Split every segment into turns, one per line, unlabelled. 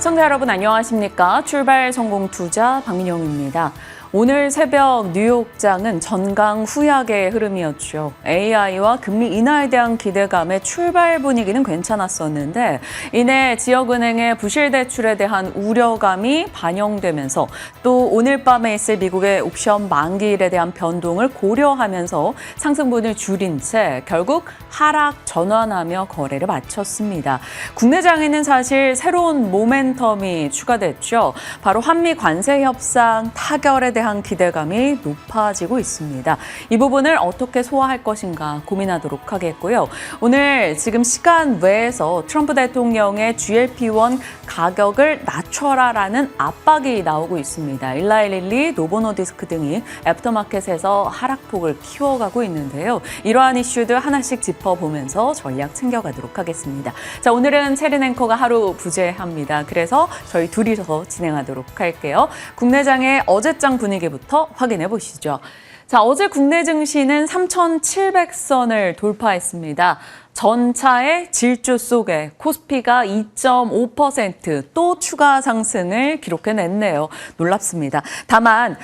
시청자 여러분 안녕하십니까? 출발 성공 투자 박민영입니다. 오늘 새벽 뉴욕장은 전강 후약의 흐름이었죠. AI와 금리 인하에 대한 기대감에 출발 분위기는 괜찮았었는데 이내 지역은행의 부실 대출에 대한 우려감이 반영되면서 또 오늘 밤에 있을 미국의 옵션 만기일에 대한 변동을 고려하면서 상승분을 줄인 채 결국 하락 전환하며 거래를 마쳤습니다. 국내장에는 사실 새로운 모멘텀이 추가됐죠. 바로 한미 관세 협상 타결에 대한 기대감이 높아지고 있습니다. 이 부분을 어떻게 소화할 것인가 고민하도록 하겠고요. 오늘 지금 시간 외에서 트럼프 대통령의 GLP-1 가격을 낮춰라라는 압박이 나오고 있습니다. 일라이릴리, 노보노디스크 등이 애프터마켓에서 하락폭을 키워가고 있는데요. 이러한 이슈들 하나씩 짚어보면서 전략 챙겨가도록 하겠습니다. 자, 오늘은 체린 앵커가 하루 부재합니다. 그래서 저희 둘이서 진행하도록 할게요. 국내장의 어제장 분위기부터 확인해 보시죠. 자, 어제 국내 증시는 3,700선을 돌파했습니다. 전차의 질주 속에 코스피가 2.5% 또 추가 상승을 기록해냈네요. 놀랍습니다. 다만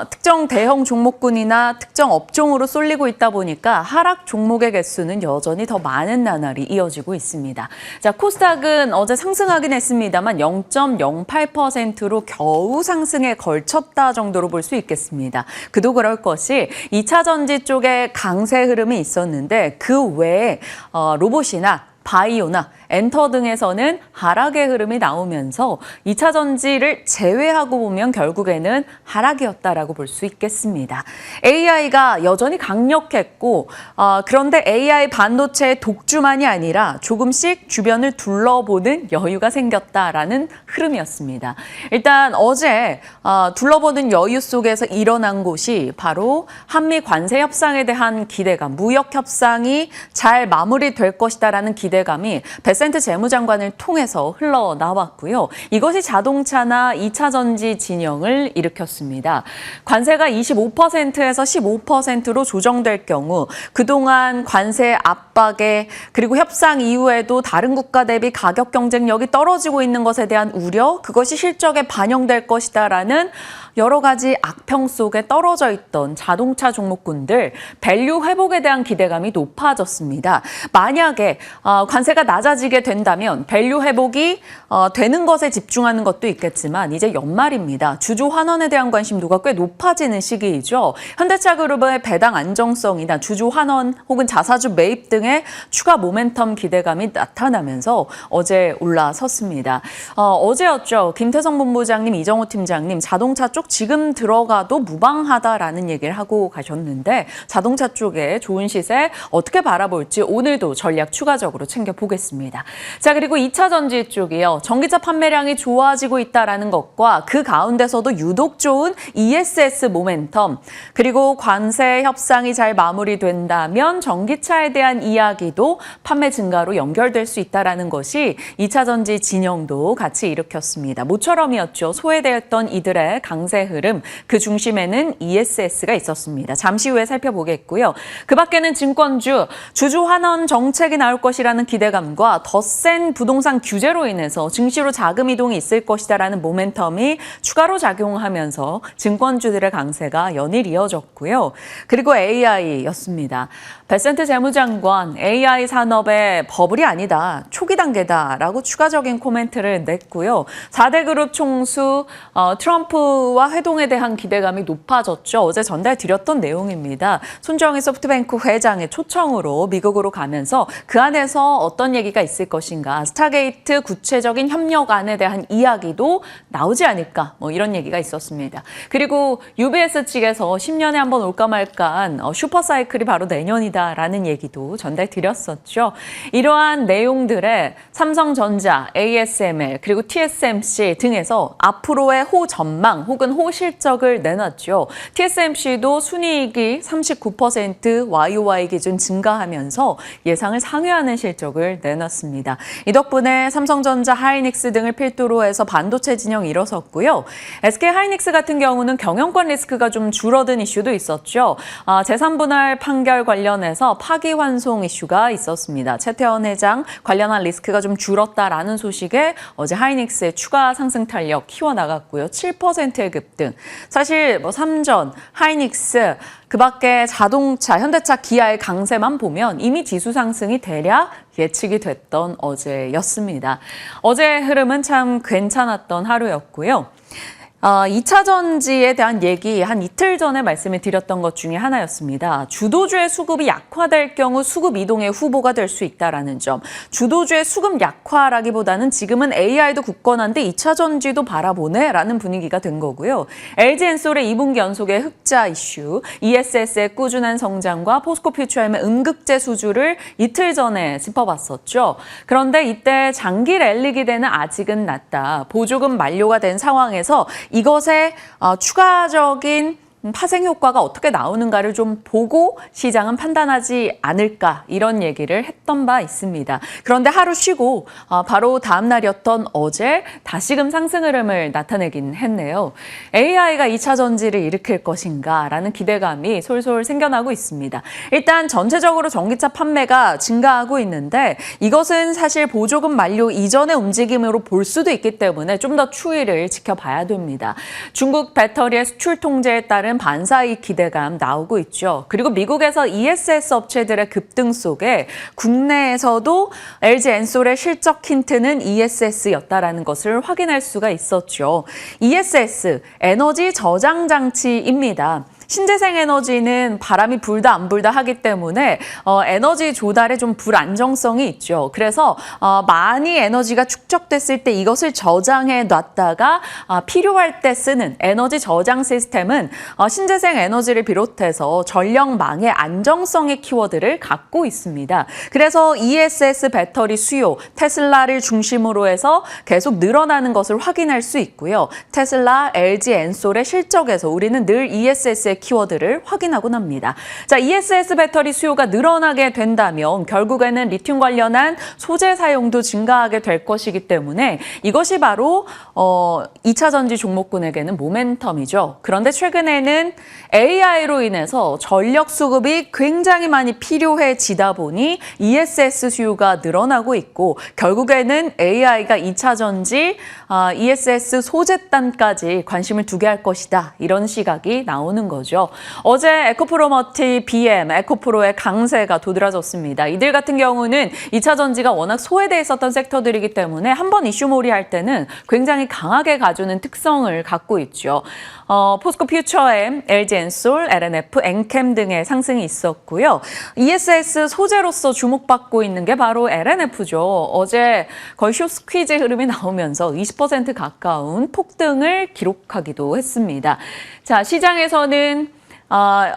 특정 대형 종목군이나 특정 업종으로 쏠리고 있다 보니까 하락 종목의 개수는 여전히 더 많은 나날이 이어지고 있습니다. 자, 코스닥은 어제 상승하긴 했습니다만 0.08%로 겨우 상승에 걸쳤다 정도로 볼 수 있겠습니다. 그도 그럴 것이 2차 전지 쪽에 강세 흐름이 있었는데 그 외에 로봇이나 바이오나 엔터 등에서는 하락의 흐름이 나오면서 2차 전지를 제외하고 보면 결국에는 하락이었다라고 볼 수 있겠습니다. AI가 여전히 강력했고 그런데 AI 반도체의 독주만이 아니라 조금씩 주변을 둘러보는 여유가 생겼다라는 흐름이었습니다. 일단 어제 둘러보는 여유 속에서 일어난 곳이 바로 한미 관세 협상에 대한 기대감, 무역 협상이 잘 마무리될 것이다라는 기대감이 베센트 재무장관을 통해서 흘러나왔고요. 이것이 자동차나 2차 전지 진영을 일으켰습니다. 관세가 25%에서 15%로 조정될 경우 그동안 관세 압박에 그리고 협상 이후에도 다른 국가 대비 가격 경쟁력이 떨어지고 있는 것에 대한 우려, 그것이 실적에 반영될 것이다라는 여러 가지 악평 속에 떨어져 있던 자동차 종목군들 밸류 회복에 대한 기대감이 높아졌습니다. 만약에 관세가 낮아지게 된다면 밸류 회복이 되는 것에 집중하는 것도 있겠지만 이제 연말입니다. 주주 환원에 대한 관심도가 꽤 높아지는 시기이죠. 현대차그룹의 배당 안정성이나 주주 환원 혹은 자사주 매입 등의 추가 모멘텀 기대감이 나타나면서 어제 올라섰습니다. 어제였죠. 김태성 본부장님, 이정호 팀장님 자동차 쪽 지금 들어가도 무방하다라는 얘기를 하고 가셨는데 자동차 쪽에 좋은 시세 어떻게 바라볼지 오늘도 전략 추가적으로 챙겨보겠습니다. 자, 그리고 2차 전지 쪽이요. 전기차 판매량이 좋아지고 있다는 것과 그 가운데서도 유독 좋은 ESS 모멘텀 그리고 관세 협상이 잘 마무리된다면 전기차에 대한 이야기도 판매 증가로 연결될 수 있다는 것이 2차 전지 진영도 같이 일으켰습니다. 모처럼이었죠. 소외되었던 이들의 강세 흐름, 그 중심에는 ESS가 있었습니다. 잠시 후에 살펴보겠고요. 그 밖에는 증권주, 주주 환원 정책이 나올 것이라는 기대감과 더 센 부동산 규제로 인해서 증시로 자금 이동이 있을 것이다라는 모멘텀이 추가로 작용하면서 증권주들의 강세가 연일 이어졌고요. 그리고 AI였습니다. 베센트 재무장관, AI 산업의 버블이 아니다, 초기 단계다라고 추가적인 코멘트를 냈고요. 4대 그룹 총수 트럼프와 회동에 대한 기대감이 높아졌죠. 어제 전달드렸던 내용입니다. 손정희 소프트뱅크 회장의 초청으로 미국으로 가면서 그 안에서 어떤 얘기가 있을 것인가, 스타게이트 구체적인 협력안에 대한 이야기도 나오지 않을까, 이런 얘기가 있었습니다. 그리고 UBS 측에서 10년에 한번 올까 말까한 슈퍼사이클이 바로 내년이다라는 얘기도 전달드렸었죠. 이러한 내용들에 삼성전자, ASML, 그리고 TSMC 등에서 앞으로의 호전망 혹은 호실적을 내놨죠. TSMC도 순이익이 39% YOY 기준 증가하면서 예상을 상회하는 실적을 내놨습니다. 이 덕분에 삼성전자, 하이닉스 등을 필두로 해서 반도체 진영이 일어섰고요. SK하이닉스 같은 경우는 경영권 리스크가 좀 줄어든 이슈도 있었죠. 재산 분할 판결 관련해 증권에서 파기환송 이슈가 있었습니다. 최태원 회장 관련한 리스크가 좀 줄었다라는 소식에 어제 하이닉스의 추가 상승 탄력 키워나갔고요. 7%의 급등. 사실 삼전, 하이닉스, 그밖에 자동차, 현대차, 기아의 강세만 보면 이미 지수 상승이 대략 예측이 됐던 어제였습니다. 어제의 흐름은 참 괜찮았던 하루였고요. 2차 전지에 대한 얘기 한 이틀 전에 말씀을 드렸던 것 중에 하나였습니다. 주도주의 수급이 약화될 경우 수급 이동의 후보가 될 수 있다라는 점. 주도주의 수급 약화라기보다는 지금은 AI도 굳건한데 2차 전지도 바라보네라는 분위기가 된 거고요. LG엔솔의 2분기 연속의 흑자 이슈, ESS의 꾸준한 성장과 포스코 퓨처엠의 음극재 수주를 이틀 전에 짚어봤었죠. 그런데 이때 장기 랠리 기대는 아직은 낮다. 보조금 만료가 된 상황에서 이것의 추가적인 파생 효과가 어떻게 나오는가를 좀 보고 시장은 판단하지 않을까 이런 얘기를 했던 바 있습니다. 그런데 하루 쉬고 바로 다음 날이었던 어제 다시금 상승 흐름을 나타내긴 했네요. AI가 2차 전지를 일으킬 것인가라는 기대감이 솔솔 생겨나고 있습니다. 일단 전체적으로 전기차 판매가 증가하고 있는데 이것은 사실 보조금 만료 이전의 움직임으로 볼 수도 있기 때문에 좀 더 추이를 지켜봐야 됩니다. 중국 배터리의 수출 통제에 따른 반사이익 기대감 나오고 있죠. 그리고 미국에서 ESS 업체들의 급등 속에 국내에서도 LG엔솔의 실적 힌트는 ESS였다라는 것을 확인할 수가 있었죠. ESS, 에너지 저장 장치입니다. 신재생 에너지는 바람이 불다 안 불다 하기 때문에 에너지 조달에 좀 불안정성이 있죠. 그래서 많이 에너지가 축적됐을 때 이것을 저장해 놨다가 필요할 때 쓰는 에너지 저장 시스템은 신재생 에너지를 비롯해서 전력망의 안정성의 키워드를 갖고 있습니다. 그래서 ESS 배터리 수요, 테슬라를 중심으로 해서 계속 늘어나는 것을 확인할 수 있고요. 테슬라, LG엔솔의 실적에서 우리는 늘 ESS의 키워드를 확인하곤 합니다. 자, ESS 배터리 수요가 늘어나게 된다면 결국에는 리튬 관련한 소재 사용도 증가하게 될 것이기 때문에 이것이 바로 2차 전지 종목군에게는 모멘텀이죠. 그런데 최근에는 AI로 인해서 전력 수급이 굉장히 많이 필요해지다 보니 ESS 수요가 늘어나고 있고 결국에는 AI가 2차 전지, ESS 소재단까지 관심을 두게 할 것이다. 이런 시각이 나오는 거죠. 어제 에코프로머티, BM, 에코프로의 강세가 도드라졌습니다. 이들 같은 경우는 2차 전지가 워낙 소외돼 있었던 섹터들이기 때문에 한번 이슈몰이 할 때는 굉장히 강하게 가주는 특성을 갖고 있죠. 포스코 퓨처엠, LG엔솔, LNF, 엔캠 등의 상승이 있었고요. ESS 소재로서 주목받고 있는 게 바로 LNF죠. 어제 거의 숏 스퀴즈 흐름이 나오면서 20% 가까운 폭등을 기록하기도 했습니다. 자, 시장에서는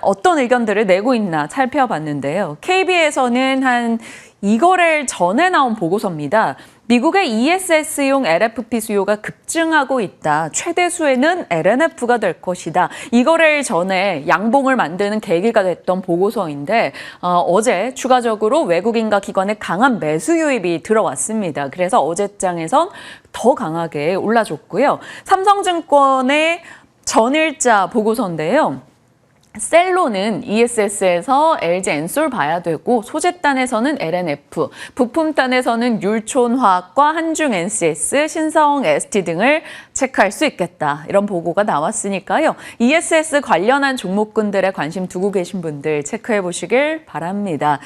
어떤 의견들을 내고 있나 살펴봤는데요. KB에서는 한 2거래일 전에 나온 보고서입니다. 미국의 ESS용 LFP 수요가 급증하고 있다. 최대 수혜는 LNF가 될 것이다. 2거래일 전에 양봉을 만드는 계기가 됐던 보고서인데 어제 추가적으로 외국인과 기관의 강한 매수 유입이 들어왔습니다. 그래서 어제장에선 더 강하게 올라줬고요. 삼성증권의 전일자 보고서인데요. 셀로는 ESS에서 LG엔솔 봐야 되고 소재단에서는 LNF, 부품단에서는 율촌화학과 한중NCS, 신성 ST 등을 체크할 수 있겠다. 이런 보고가 나왔으니까요. ESS 관련한 종목군들에 관심 두고 계신 분들 체크해 보시길 바랍니다.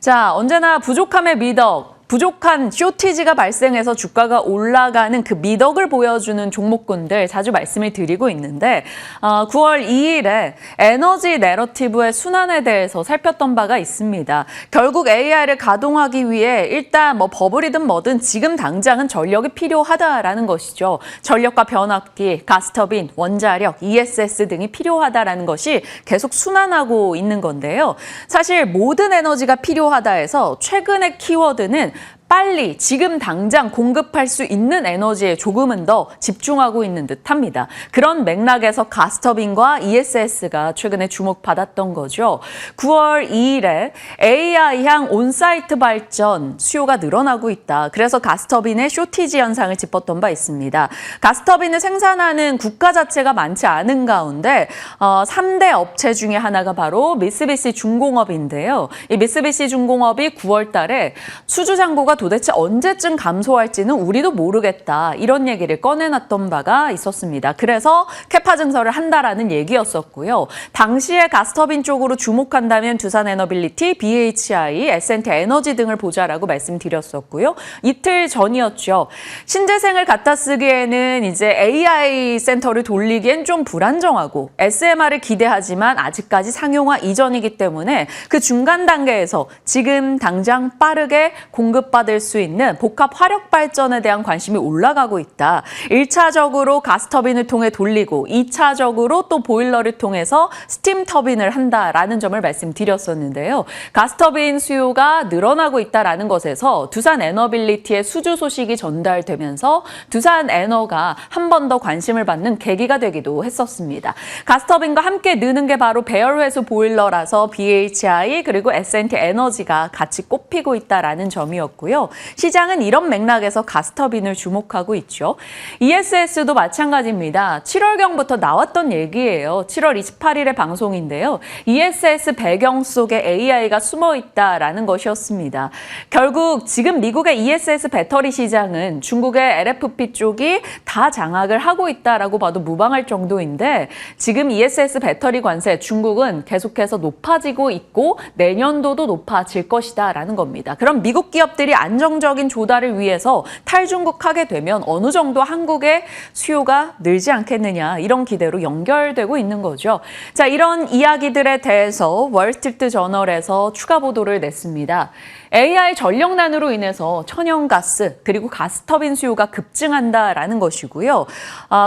자, 언제나 부족함의 미덕. 부족한 쇼티지가 발생해서 주가가 올라가는 그 미덕을 보여주는 종목군들 자주 말씀을 드리고 있는데 9월 2일에 에너지 내러티브의 순환에 대해서 살폈던 바가 있습니다. 결국 AI를 가동하기 위해 일단 버블이든 뭐든 지금 당장은 전력이 필요하다라는 것이죠. 전력과 변압기, 가스터빈, 원자력, ESS 등이 필요하다라는 것이 계속 순환하고 있는 건데요. 사실 모든 에너지가 필요하다 해서 최근의 키워드는 빨리 지금 당장 공급할 수 있는 에너지에 조금은 더 집중하고 있는 듯합니다. 그런 맥락에서 가스터빈과 ESS가 최근에 주목받았던 거죠. 9월 2일에 AI향 온사이트 발전 수요가 늘어나고 있다. 그래서 가스터빈의 쇼티지 현상을 짚었던 바 있습니다. 가스터빈을 생산하는 국가 자체가 많지 않은 가운데 3대 업체 중에 하나가 바로 미쓰비시 중공업인데요. 이 미쓰비시 중공업이 9월 달에 수주 잔고가 도대체 언제쯤 감소할지는 우리도 모르겠다. 이런 얘기를 꺼내놨던 바가 있었습니다. 그래서 캐파 증설을 한다라는 얘기였었고요. 당시에 가스터빈 쪽으로 주목한다면 두산에너빌리티, BHI, S&T 에너지 등을 보자라고 말씀드렸었고요. 이틀 전이었죠. 신재생을 갖다 쓰기에는 이제 AI 센터를 돌리기엔 좀 불안정하고 SMR을 기대하지만 아직까지 상용화 이전이기 때문에 그 중간 단계에서 지금 당장 빠르게 공급받을 수 있는 복합 화력 발전에 대한 관심이 올라가고 있다. 1차적으로 가스터빈을 통해 돌리고 2차적으로 또 보일러를 통해서 스팀 터빈을 한다라는 점을 말씀드렸었는데요. 가스터빈 수요가 늘어나고 있다라는 것에서 두산에너빌리티의 수주 소식이 전달되면서 두산에너가 한 번 더 관심을 받는 계기가 되기도 했었습니다. 가스터빈과 함께 느는 게 바로 배열회수 보일러라서 BHI 그리고 S&T 에너지가 같이 꼽히고 있다라는 점이었고요. 시장은 이런 맥락에서 가스터빈을 주목하고 있죠. ESS도 마찬가지입니다. 7월경부터 나왔던 얘기예요. 7월 28일의 방송인데요. ESS 배경 속에 AI가 숨어 있다라는 것이었습니다. 결국 지금 미국의 ESS 배터리 시장은 중국의 LFP 쪽이 다 장악을 하고 있다라고 봐도 무방할 정도인데 지금 ESS 배터리 관세 중국은 계속해서 높아지고 있고 내년도도 높아질 것이다라는 겁니다. 그럼 미국 기업들이 안정적인 조달을 위해서 탈중국하게 되면 어느 정도 한국의 수요가 늘지 않겠느냐 이런 기대로 연결되고 있는 거죠. 자, 이런 이야기들에 대해서 월스트리트 저널에서 추가 보도를 냈습니다. AI 전력난으로 인해서 천연가스 그리고 가스터빈 수요가 급증한다라는 것이고요.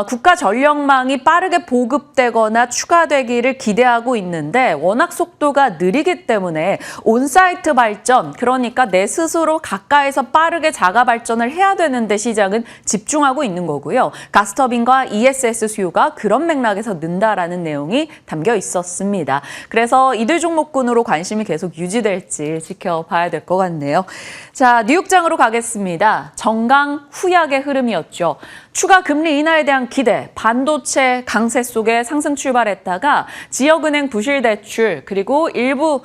국가 전력망이 빠르게 보급되거나 추가되기를 기대하고 있는데 워낙 속도가 느리기 때문에 온사이트 발전, 그러니까 내 스스로 가까이서 빠르게 자가 발전을 해야 되는데 시장은 집중하고 있는 거고요. 가스터빈과 ESS 수요가 그런 맥락에서 는다라는 내용이 담겨 있었습니다. 그래서 이들 종목군으로 관심이 계속 유지될지 지켜봐야 될 것 같네요. 자, 뉴욕장으로 가겠습니다. 정강 후약의 흐름이었죠. 추가 금리 인하에 대한 기대, 반도체 강세 속에 상승 출발했다가 지역은행 부실 대출 그리고 일부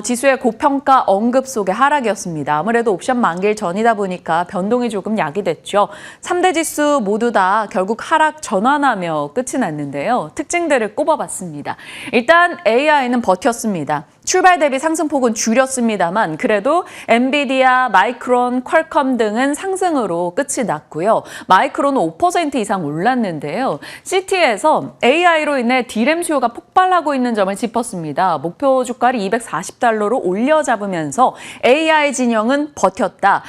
지수의 고평가 언급 속의 하락이었습니다. 아무래도 옵션 만기일 전이다 보니까 변동이 조금 야기됐죠. 3대 지수 모두 다 결국 하락 전환하며 끝이 났는데요. 특징들을 꼽아봤습니다. 일단 AI는 버텼습니다. 출발 대비 상승폭은 줄였습니다만 그래도 엔비디아, 마이크론, 퀄컴 등은 상승으로 끝이 났고요. 마이크론은 5% 이상 올랐는데요. 시티에서 AI로 인해 D램 수요가 폭발하고 있는 점을 짚었습니다. 목표 주가를 $240로 올려 잡으면서 AI 진영은 버텼다.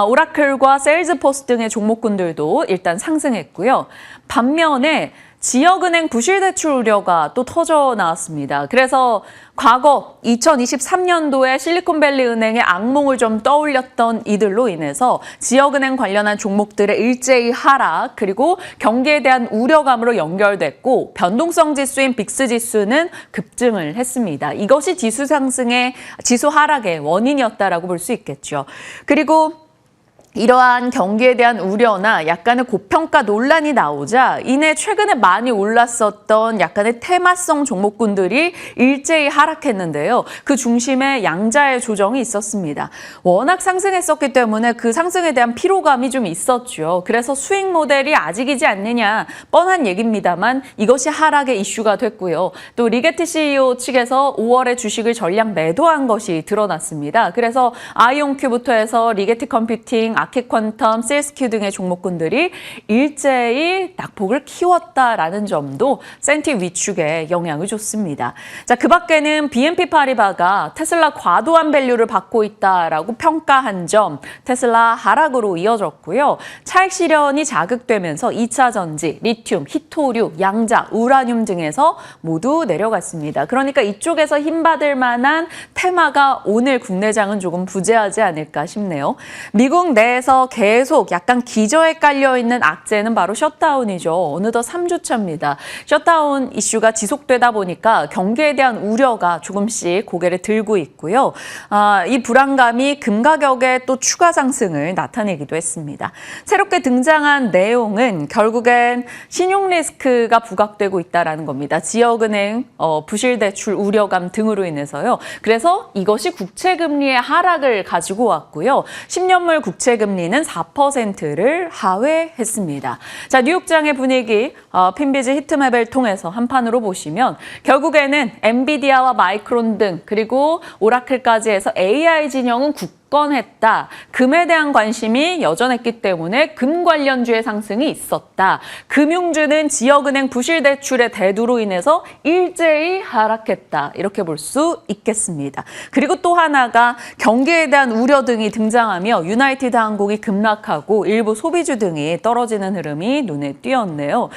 오라클과 세일즈포스 등의 종목군들도 일단 상승했고요. 반면에 지역은행 부실대출 우려가 또 터져 나왔습니다. 그래서 과거 2023년도에 실리콘밸리 은행의 악몽을 좀 떠올렸던 이들로 인해서 지역은행 관련한 종목들의 일제히 하락 그리고 경기에 대한 우려감으로 연결됐고 변동성 지수인 빅스 지수는 급증을 했습니다. 이것이 지수 하락의 원인이었다라고 볼 수 있겠죠. 그리고 이러한 경기에 대한 우려나 약간의 고평가 논란이 나오자 이내 최근에 많이 올랐었던 약간의 테마성 종목군들이 일제히 하락했는데요. 그 중심에 양자의 조정이 있었습니다. 워낙 상승했었기 때문에 그 상승에 대한 피로감이 좀 있었죠. 그래서 수익 모델이 아직이지 않느냐 뻔한 얘기입니다만 이것이 하락의 이슈가 됐고요. 또 리게트 CEO 측에서 5월에 주식을 전량 매도한 것이 드러났습니다. 그래서 아이온큐부터 해서 리게트 컴퓨팅, 아키퀀텀, 셀스큐 등의 종목군들이 일제히 낙폭을 키웠다라는 점도 센티 위축에 영향을 줬습니다. 자, 그 밖에는 BNP 파리바가 테슬라 과도한 밸류를 받고 있다라고 평가한 점, 테슬라 하락으로 이어졌고요. 차익 실현이 자극되면서 2차 전지, 리튬, 히토류, 양자, 우라늄 등에서 모두 내려갔습니다. 그러니까 이쪽에서 힘받을 만한 테마가 오늘 국내장은 조금 부재하지 않을까 싶네요. 미국 내에서 계속 약간 기저에 깔려있는 악재는 바로 셧다운이죠. 어느덧 3주차입니다. 셧다운 이슈가 지속되다 보니까 경기에 대한 우려가 조금씩 고개를 들고 있고요. 이 불안감이 금 가격에 또 추가 상승을 나타내기도 했습니다. 새롭게 등장한 내용은 결국엔 신용 리스크가 부각되고 있다는 겁니다. 지역은행 부실 대출 우려감 등으로 인해서요. 그래서 이것이 국채금리의 하락을 가지고 왔고요. 10년물 국채금리는 4%를 하회했습니다. 자, 뉴욕장의 분위기 핀비즈 히트맵을 통해서 한판으로 보시면 결국에는 엔비디아와 마이크론 등 그리고 오라클까지 해서 AI 진영은 굳건했다. 금에 대한 관심이 여전했기 때문에 금 관련주의 상승이 있었다. 금융주는 지역은행 부실 대출의 대두로 인해서 일제히 하락했다. 이렇게 볼 수 있겠습니다. 그리고 또 하나가 경기에 대한 우려 등이 등장하며 유나이티드 항공이 급락하고 일부 소비주 등이 떨어지는 흐름이 눈에 띄었네요.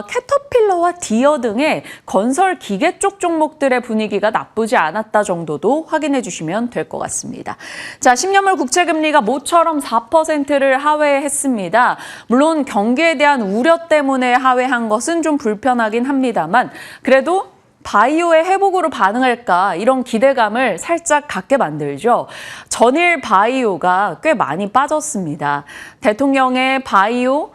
캐터필러와 디어 등의 건설 기계 쪽 종목들의 분위기가 나쁘지 않았다 정도도 확인해 주시면 될 것 같습니다. 자, 10년물 국채금리가 모처럼 4%를 하회했습니다. 물론 경기에 대한 우려 때문에 하회한 것은 좀 불편하긴 합니다만 그래도 바이오의 회복으로 반응할까 이런 기대감을 살짝 갖게 만들죠. 전일 바이오가 꽤 많이 빠졌습니다. 대통령의 바이오,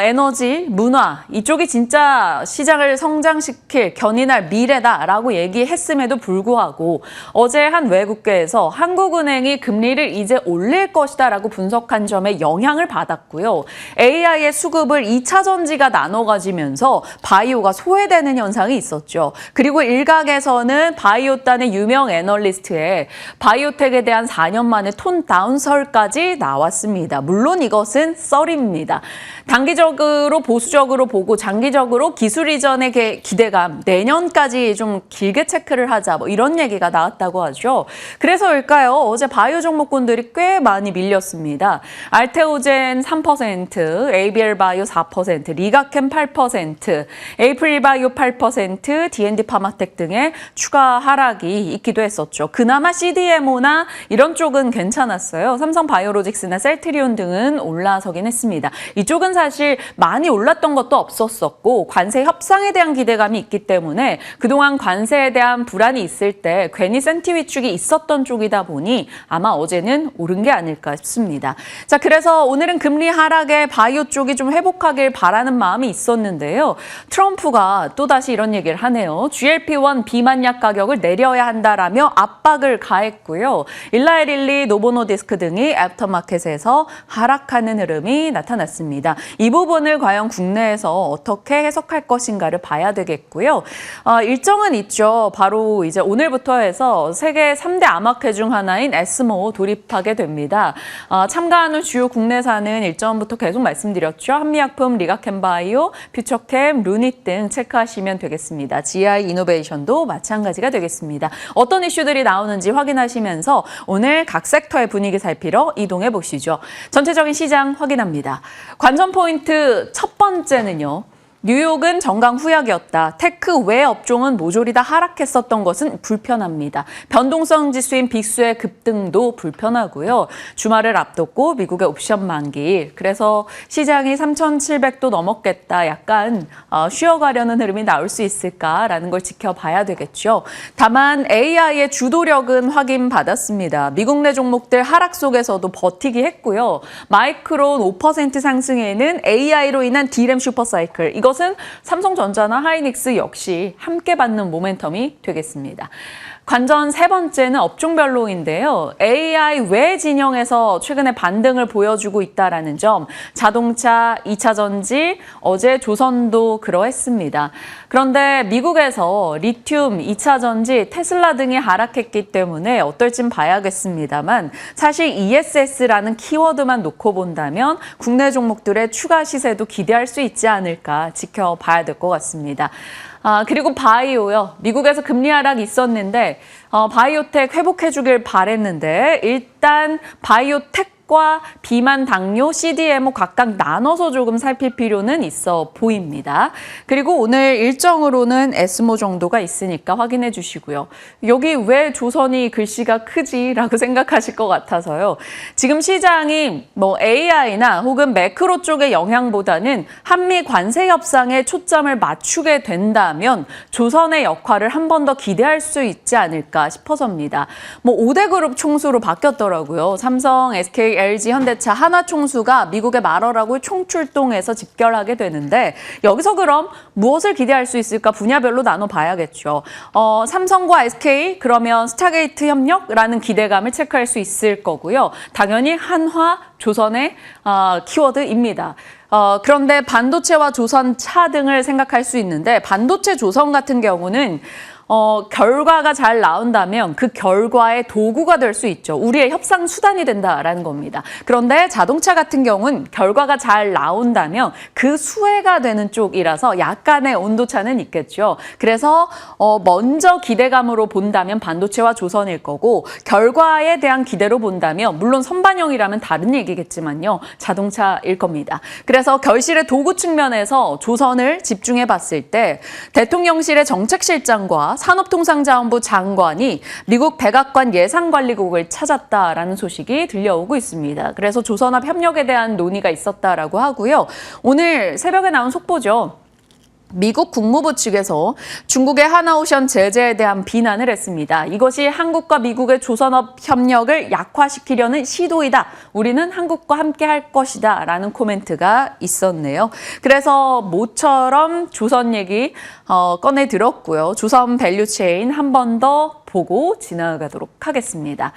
에너지, 문화 이쪽이 진짜 시장을 성장시킬 견인할 미래다라고 얘기했음에도 불구하고 어제 한 외국계에서 한국은행이 금리를 이제 올릴 것이다라고 분석한 점에 영향을 받았고요. AI의 수급을 2차 전지가 나눠 가지면서 바이오가 소외되는 현상이 있었죠. 그리고 일각에서는 바이오단의 유명 애널리스트의 바이오텍에 대한 4년 만에 톤 다운설까지 나왔습니다. 물론 이것은 썰입니다. 단기적으로 보수적으로 보고 장기적으로 기술 이전의 기대감 내년까지 좀 길게 체크를 하자 뭐 이런 얘기가 나왔다고 하죠. 그래서일까요? 어제 바이오 종목군들이 꽤 많이 밀렸습니다. 알테오젠 3%, ABL 바이오 4%, 리가캠 8%, 에이프릴 바이오 8%, D&D 파마텍 등의 추가 하락이 있기도 했었죠. 그나마 CDMO나 이런 쪽은 괜찮았어요. 삼성 바이오로직스나 셀트리온 등은 올라서긴 했습니다. 이쪽은 사실 많이 올랐던 것도 없었었고 관세 협상에 대한 기대감이 있기 때문에 그동안 관세에 대한 불안이 있을 때 괜히 센티 위축이 있었던 쪽이다 보니 아마 어제는 오른 게 아닐까 싶습니다. 자, 그래서 오늘은 금리 하락에 바이오 쪽이 좀 회복하길 바라는 마음이 있었는데요. 트럼프가 또다시 이런 얘기를 하네요. GLP-1 비만약 가격을 내려야 한다라며 압박을 가했고요. 일라이릴리, 노보노디스크 등이 애프터마켓에서 하락하는 흐름이 나타났습니다. 이 부분을 과연 국내에서 어떻게 해석할 것인가를 봐야 되겠고요. 일정은 있죠. 바로 이제 오늘부터 해서 세계 3대 암학회 중 하나인 에스모 돌입하게 됩니다. 참가하는 주요 국내사는 일정부터 계속 말씀드렸죠. 한미약품, 리가캠바이오, 퓨처캠, 루닛 등 체크하시면 되겠습니다. GI 이노베이션도 마찬가지가 되겠습니다. 어떤 이슈들이 나오는지 확인하시면서 오늘 각 섹터의 분위기 살피러 이동해 보시죠. 전체적인 시장 확인합니다. 관전 포인트 첫 번째는요. 뉴욕은 정강 후약이었다. 테크 외 업종은 모조리 다 하락했었던 것은 불편합니다. 변동성 지수인 빅스의 급등도 불편하고요. 주말을 앞뒀고 미국의 옵션 만기. 그래서 시장이 3,700도 넘었겠다. 약간 쉬어가려는 흐름이 나올 수 있을까라는 걸 지켜봐야 되겠죠. 다만 AI의 주도력은 확인받았습니다. 미국 내 종목들 하락 속에서도 버티기 했고요. 마이크론 5% 상승에는 AI로 인한 D램 슈퍼사이클. 이것은 삼성전자나 하이닉스 역시 함께 받는 모멘텀이 되겠습니다. 관전 세 번째는 업종별로인데요. AI 외 진영에서 최근에 반등을 보여주고 있다라는 점, 자동차, 2차 전지, 어제 조선도 그러했습니다. 그런데 미국에서 리튬, 2차 전지, 테슬라 등이 하락했기 때문에 어떨진 봐야겠습니다만 사실 ESS라는 키워드만 놓고 본다면 국내 종목들의 추가 시세도 기대할 수 있지 않을까 지켜봐야 될 것 같습니다. 그리고 바이오요. 미국에서 금리 하락이 있었는데 바이오텍 회복해주길 바랬는데 일단 바이오텍과 비만, 당뇨, CDMO 각각 나눠서 조금 살필 필요는 있어 보입니다. 그리고 오늘 일정으로는 에스모 정도가 있으니까 확인해 주시고요. 여기 왜 조선이 글씨가 크지라고 생각하실 것 같아서요. 지금 시장이 뭐 AI나 혹은 매크로 쪽의 영향보다는 한미 관세 협상에 초점을 맞추게 된다면 조선의 역할을 한 번 더 기대할 수 있지 않을까 싶어서입니다. 뭐 5대 그룹 총수로 바뀌었더라고요. 삼성, SK, LG, 현대차, 한화 총수가 미국의 말어라고 총출동해서 집결하게 되는데 여기서 그럼 무엇을 기대할 수 있을까 분야별로 나눠봐야겠죠. 삼성과 SK 그러면 스타게이트 협력라는 기대감을 체크할 수 있을 거고요. 당연히 한화, 조선의 키워드입니다. 그런데 반도체와 조선차 등을 생각할 수 있는데 반도체 조선 같은 경우는 결과가 잘 나온다면 그 결과의 도구가 될 수 있죠. 우리의 협상 수단이 된다라는 겁니다. 그런데 자동차 같은 경우는 결과가 잘 나온다면 그 수혜가 되는 쪽이라서 약간의 온도차는 있겠죠. 그래서 먼저 기대감으로 본다면 반도체와 조선일 거고 결과에 대한 기대로 본다면 물론 선반영이라면 다른 얘기겠지만요. 자동차일 겁니다. 그래서 결실의 도구 측면에서 조선을 집중해 봤을 때 대통령실의 정책실장과 산업통상자원부 장관이 미국 백악관 예산관리국을 찾았다라는 소식이 들려오고 있습니다. 그래서 조선업 협력에 대한 논의가 있었다라고 하고요. 오늘 새벽에 나온 속보죠. 미국 국무부 측에서 중국의 하나오션 제재에 대한 비난을 했습니다. 이것이 한국과 미국의 조선업 협력을 약화시키려는 시도이다. 우리는 한국과 함께 할 것이다. 라는 코멘트가 있었네요. 그래서 모처럼 조선 얘기 꺼내 들었고요. 조선 밸류체인 한 번 더 보고 지나가도록 하겠습니다.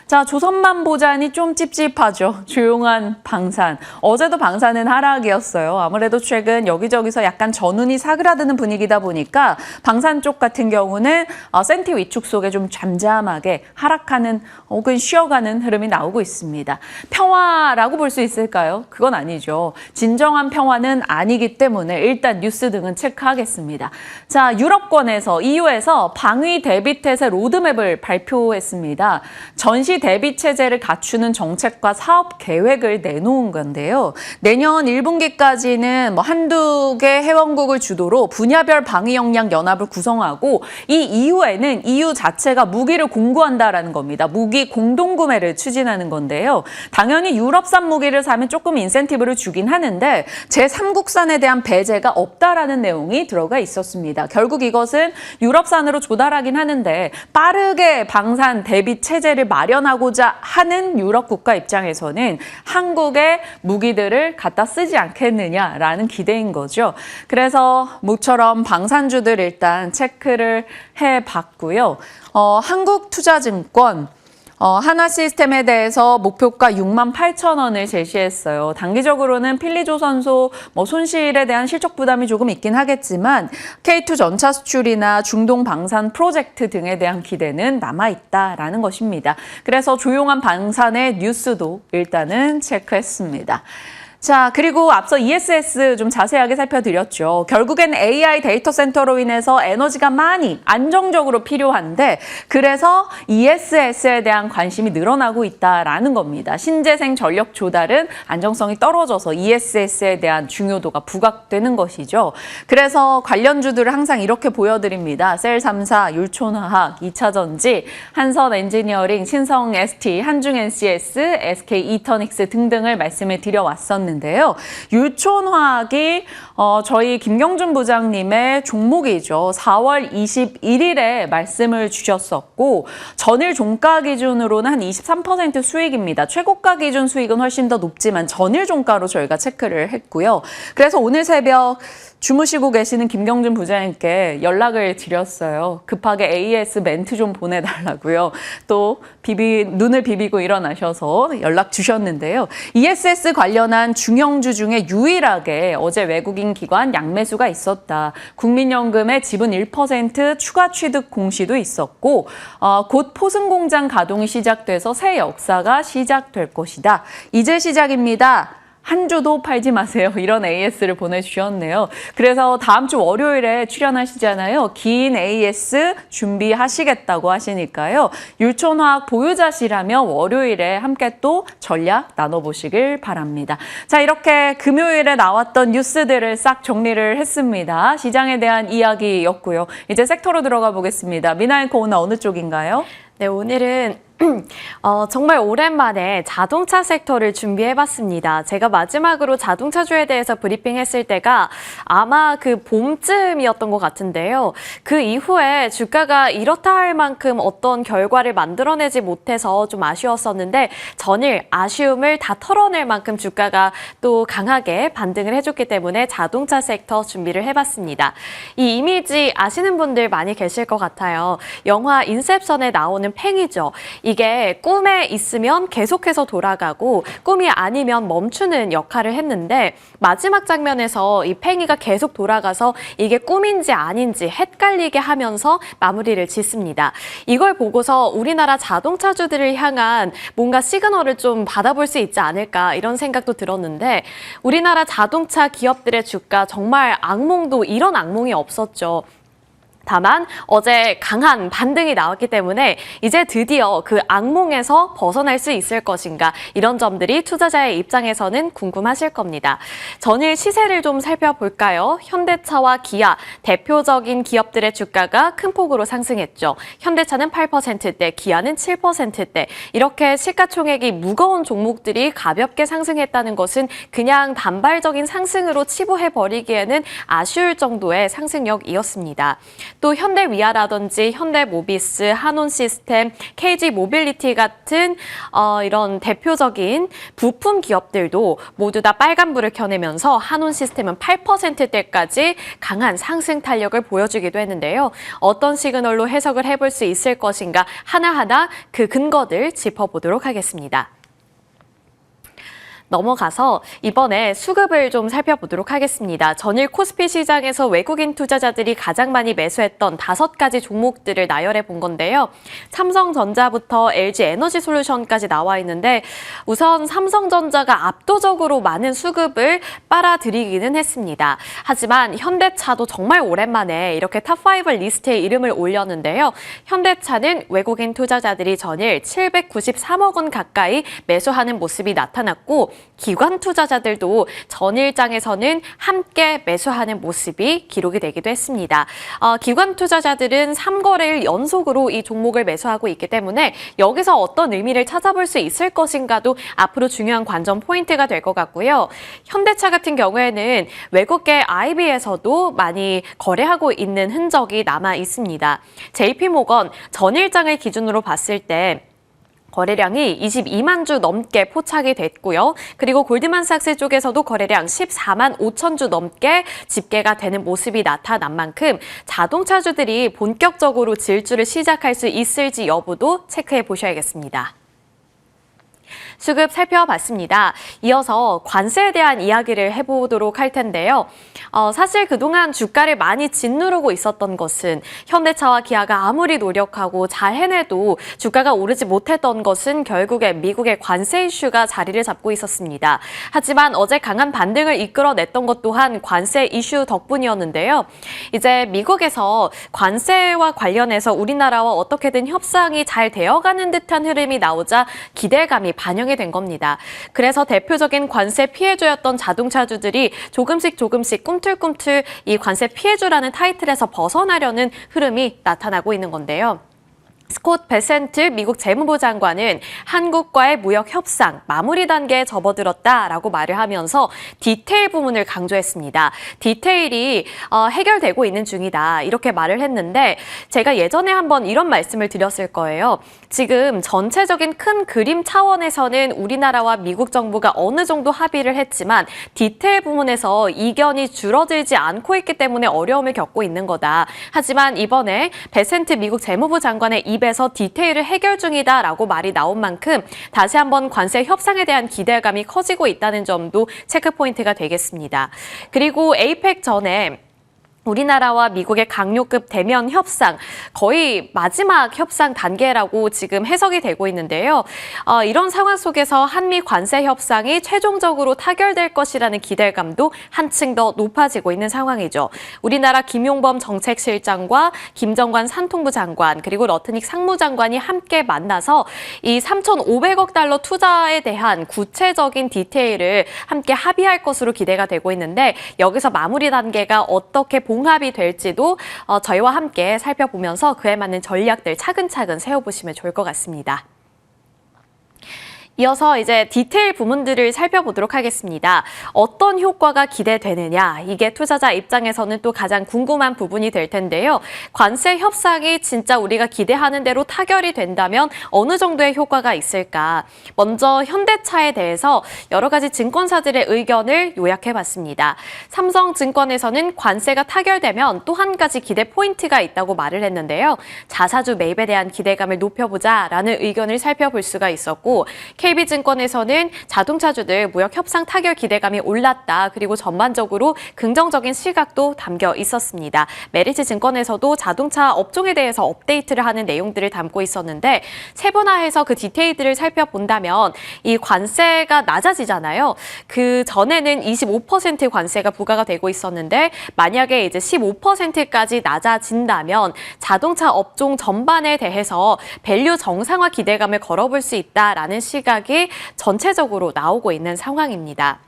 자, 조선만 보자니 좀 찝찝하죠. 조용한 방산. 어제도 방산은 하락이었어요. 아무래도 최근 여기저기서 약간 전운이 사그라드는 분위기다 보니까 방산 쪽 같은 경우는 센티 위축 속에 좀 잠잠하게 하락하는 혹은 쉬어가는 흐름이 나오고 있습니다. 평화라고 볼 수 있을까요? 그건 아니죠. 진정한 평화는 아니기 때문에 일단 뉴스 등은 체크하겠습니다. 자, 유럽권에서 EU에서 방위 대비태세 로드맵을 발표했습니다. 전시 대비 체제를 갖추는 정책과 사업 계획을 내놓은 건데요. 내년 1분기까지는 한두 개 회원국을 주도로 분야별 방위 역량 연합을 구성하고 이 이후에는 EU 자체가 무기를 공구한다라는 겁니다. 무기 공동 구매를 추진하는 건데요. 당연히 유럽산 무기를 사면 조금 인센티브를 주긴 하는데 제3국산에 대한 배제가 없다라는 내용이 들어가 있었습니다. 결국 이것은 유럽산으로 조달하긴 하는데 빠르게 방산 대비 체제를 마련하고자 하는 유럽 국가 입장에서는 한국의 무기들을 갖다 쓰지 않겠느냐라는 기대인 거죠. 그래서 모처럼 방산주들 일단 체크를 해봤고요. 한국투자증권 하나시스템에 대해서 목표가 68,000원을 제시했어요. 단기적으로는 필리조선소 손실에 대한 실적 부담이 조금 있긴 하겠지만 K2 전차 수출이나 중동 방산 프로젝트 등에 대한 기대는 남아있다라는 것입니다. 그래서 조용한 방산의 뉴스도 일단은 체크했습니다. 자, 그리고 앞서 ESS 좀 자세하게 살펴드렸죠. 결국엔 AI 데이터 센터로 인해서 에너지가 많이 안정적으로 필요한데 그래서 ESS에 대한 관심이 늘어나고 있다라는 겁니다. 신재생 전력 조달은 안정성이 떨어져서 ESS에 대한 중요도가 부각되는 것이죠. 그래서 관련주들을 항상 이렇게 보여드립니다. 셀 3사, 율촌화학, 2차전지, 한선 엔지니어링, 신성 ST, 한중 NCS, SK 이터닉스 등등을 말씀을 드려왔었는데 나왔는데요. 유촌화학이 저희 김경준 부장님의 종목이죠. 4월 21일에 말씀을 주셨었고 전일 종가 기준으로는 한 23% 수익입니다. 최고가 기준 수익은 훨씬 더 높지만 전일 종가로 저희가 체크를 했고요. 그래서 오늘 새벽 주무시고 계시는 김경준 부장님께 연락을 드렸어요. 급하게 AS 멘트 좀 보내달라고요. 또 눈을 비비고 일어나셔서 연락 주셨는데요. ESS 관련한 중형주 중에 유일하게 어제 외국인 기관 양매수가 있었다. 국민연금의 지분 1% 추가 취득 공시도 있었고 곧 포승공장 가동이 시작돼서 새 역사가 시작될 것이다. 이제 시작입니다. 한 주도 팔지 마세요. 이런 AS를 보내주셨네요. 그래서 다음 주 월요일에 출연하시잖아요. 긴 AS 준비하시겠다고 하시니까요. 유촌화학 보유자시라면 월요일에 함께 또 전략 나눠보시길 바랍니다. 자, 이렇게 금요일에 나왔던 뉴스들을 싹 정리를 했습니다. 시장에 대한 이야기였고요. 이제 섹터로 들어가 보겠습니다. 미나앵커 오늘 어느 쪽인가요?
네, 오늘은 정말 오랜만에 자동차 섹터를 준비해봤습니다. 제가 마지막으로 자동차주에 대해서 브리핑했을 때가 아마 그 봄쯤이었던 것 같은데요. 그 이후에 주가가 이렇다 할 만큼 어떤 결과를 만들어내지 못해서 좀 아쉬웠었는데 전일 아쉬움을 다 털어낼 만큼 주가가 또 강하게 반등을 해줬기 때문에 자동차 섹터 준비를 해봤습니다. 이 이미지 아시는 분들 많이 계실 것 같아요. 영화 인셉션에 나오는 팽이죠. 이게 꿈에 있으면 계속해서 돌아가고 꿈이 아니면 멈추는 역할을 했는데 마지막 장면에서 이 팽이가 계속 돌아가서 이게 꿈인지 아닌지 헷갈리게 하면서 마무리를 짓습니다. 이걸 보고서 우리나라 자동차주들을 향한 뭔가 시그널을 좀 받아볼 수 있지 않을까 이런 생각도 들었는데 우리나라 자동차 기업들의 주가 정말 악몽도 이런 악몽이 없었죠. 다만 어제 강한 반등이 나왔기 때문에 이제 드디어 그 악몽에서 벗어날 수 있을 것인가 이런 점들이 투자자의 입장에서는 궁금하실 겁니다. 전일 시세를 좀 살펴볼까요? 현대차와 기아 대표적인 기업들의 주가가 큰 폭으로 상승했죠. 현대차는 8%대, 기아는 7%대 이렇게 시가총액이 무거운 종목들이 가볍게 상승했다는 것은 그냥 단발적인 상승으로 치부해버리기에는 아쉬울 정도의 상승력이었습니다. 또 현대위아라든지 현대모비스, 한온시스템, KG모빌리티 같은 이런 대표적인 부품 기업들도 모두 다 빨간불을 켜내면서 한온시스템은 8%대까지 강한 상승 탄력을 보여주기도 했는데요. 어떤 시그널로 해석을 해볼 수 있을 것인가 하나하나 그 근거들 짚어보도록 하겠습니다. 넘어가서 이번에 수급을 좀 살펴보도록 하겠습니다. 전일 코스피 시장에서 외국인 투자자들이 가장 많이 매수했던 5가지 종목들을 나열해 본 건데요. 삼성전자부터 LG에너지솔루션까지 나와 있는데 우선 삼성전자가 압도적으로 많은 수급을 빨아들이기는 했습니다. 하지만 현대차도 정말 오랜만에 이렇게 탑5 리스트에 이름을 올렸는데요. 현대차는 외국인 투자자들이 전일 793억 원 가까이 매수하는 모습이 나타났고 기관 투자자들도 전일장에서는 함께 매수하는 모습이 기록이 되기도 했습니다. 기관 투자자들은 3거래일 연속으로 이 종목을 매수하고 있기 때문에 여기서 어떤 의미를 찾아볼 수 있을 것인가도 앞으로 중요한 관전 포인트가 될 것 같고요. 현대차 같은 경우에는 외국계 IB에서도 많이 거래하고 있는 흔적이 남아 있습니다. JP모건 전일장을 기준으로 봤을 때 거래량이 22만 주 넘게 포착이 됐고요. 그리고 골드만삭스 쪽에서도 거래량 14만 5천 주 넘게 집계가 되는 모습이 나타난 만큼 자동차주들이 본격적으로 질주를 시작할 수 있을지 여부도 체크해 보셔야겠습니다. 수급 살펴봤습니다. 이어서 관세에 대한 이야기를 해보도록 할 텐데요. 사실 그동안 주가를 많이 짓누르고 있었던 것은 현대차와 기아가 아무리 노력하고 잘 해내도 주가가 오르지 못했던 것은 결국에 미국의 관세 이슈가 자리를 잡고 있었습니다. 하지만 어제 강한 반등을 이끌어냈던 것 또한 관세 이슈 덕분이었는데요. 이제 미국에서 관세와 관련해서 우리나라와 어떻게든 협상이 잘 되어가는 듯한 흐름이 나오자 기대감이 반영이 된 겁니다. 그래서 대표적인 관세 피해주였던 자동차주들이 조금씩 꿈틀꿈틀 이 관세 피해주라는 타이틀에서 벗어나려는 흐름이 나타나고 있는 건데요. 스콧 베센트 미국 재무부 장관은 한국과의 무역 협상 마무리 단계에 접어들었다라고 말을 하면서 디테일 부분을 강조했습니다. 디테일이 해결되고 있는 중이다 이렇게 말을 했는데 제가 예전에 한번 이런 말씀을 드렸을 거예요. 지금 전체적인 큰 그림 차원에서는 우리나라와 미국 정부가 어느 정도 합의를 했지만 디테일 부분에서 이견이 줄어들지 않고 있기 때문에 어려움을 겪고 있는 거다. 하지만 이번에 베센트 미국 재무부 장관의 입에서 디테일을 해결 중이다라고 말이 나온 만큼 다시 한번 관세 협상에 대한 기대감이 커지고 있다는 점도 체크포인트가 되겠습니다. 그리고 에이펙 전에 우리나라와 미국의 강요급 대면 협상, 거의 마지막 협상 단계라고 지금 해석이 되고 있는데요. 이런 상황 속에서 한미 관세 협상이 최종적으로 타결될 것이라는 기대감도 한층 더 높아지고 있는 상황이죠. 우리나라 김용범 정책실장과 김정관 산통부 장관 그리고 러트닉 상무장관이 함께 만나서 이 3,500억 달러 투자에 대한 구체적인 디테일을 함께 합의할 것으로 기대가 되고 있는데 여기서 마무리 단계가 어떻게 봉합이 될지도 저희와 함께 살펴보면서 그에 맞는 전략들 차근차근 세워보시면 좋을 것 같습니다. 이어서 이제 디테일 부분들을 살펴보도록 하겠습니다. 어떤 효과가 기대되느냐, 이게 투자자 입장에서는 또 가장 궁금한 부분이 될 텐데요. 관세 협상이 진짜 우리가 기대하는 대로 타결이 된다면 어느 정도의 효과가 있을까? 먼저 현대차에 대해서 여러 가지 증권사들의 의견을 요약해봤습니다. 삼성증권에서는 관세가 타결되면 또 한 가지 기대 포인트가 있다고 말을 했는데요. 자사주 매입에 대한 기대감을 높여보자라는 의견을 살펴볼 수가 있었고, KB증권에서는 자동차주들 무역 협상 타결 기대감이 올랐다. 그리고 전반적으로 긍정적인 시각도 담겨 있었습니다. 메리츠증권에서도 자동차 업종에 대해서 업데이트를 하는 내용들을 담고 있었는데 세분화해서 그 디테일들을 살펴본다면 이 관세가 낮아지잖아요. 그 전에는 25% 관세가 부과가 되고 있었는데 만약에 이제 15%까지 낮아진다면 자동차 업종 전반에 대해서 밸류 정상화 기대감을 걸어볼 수 있다라는 시각이 전체적으로 나오고 있는 상황입니다.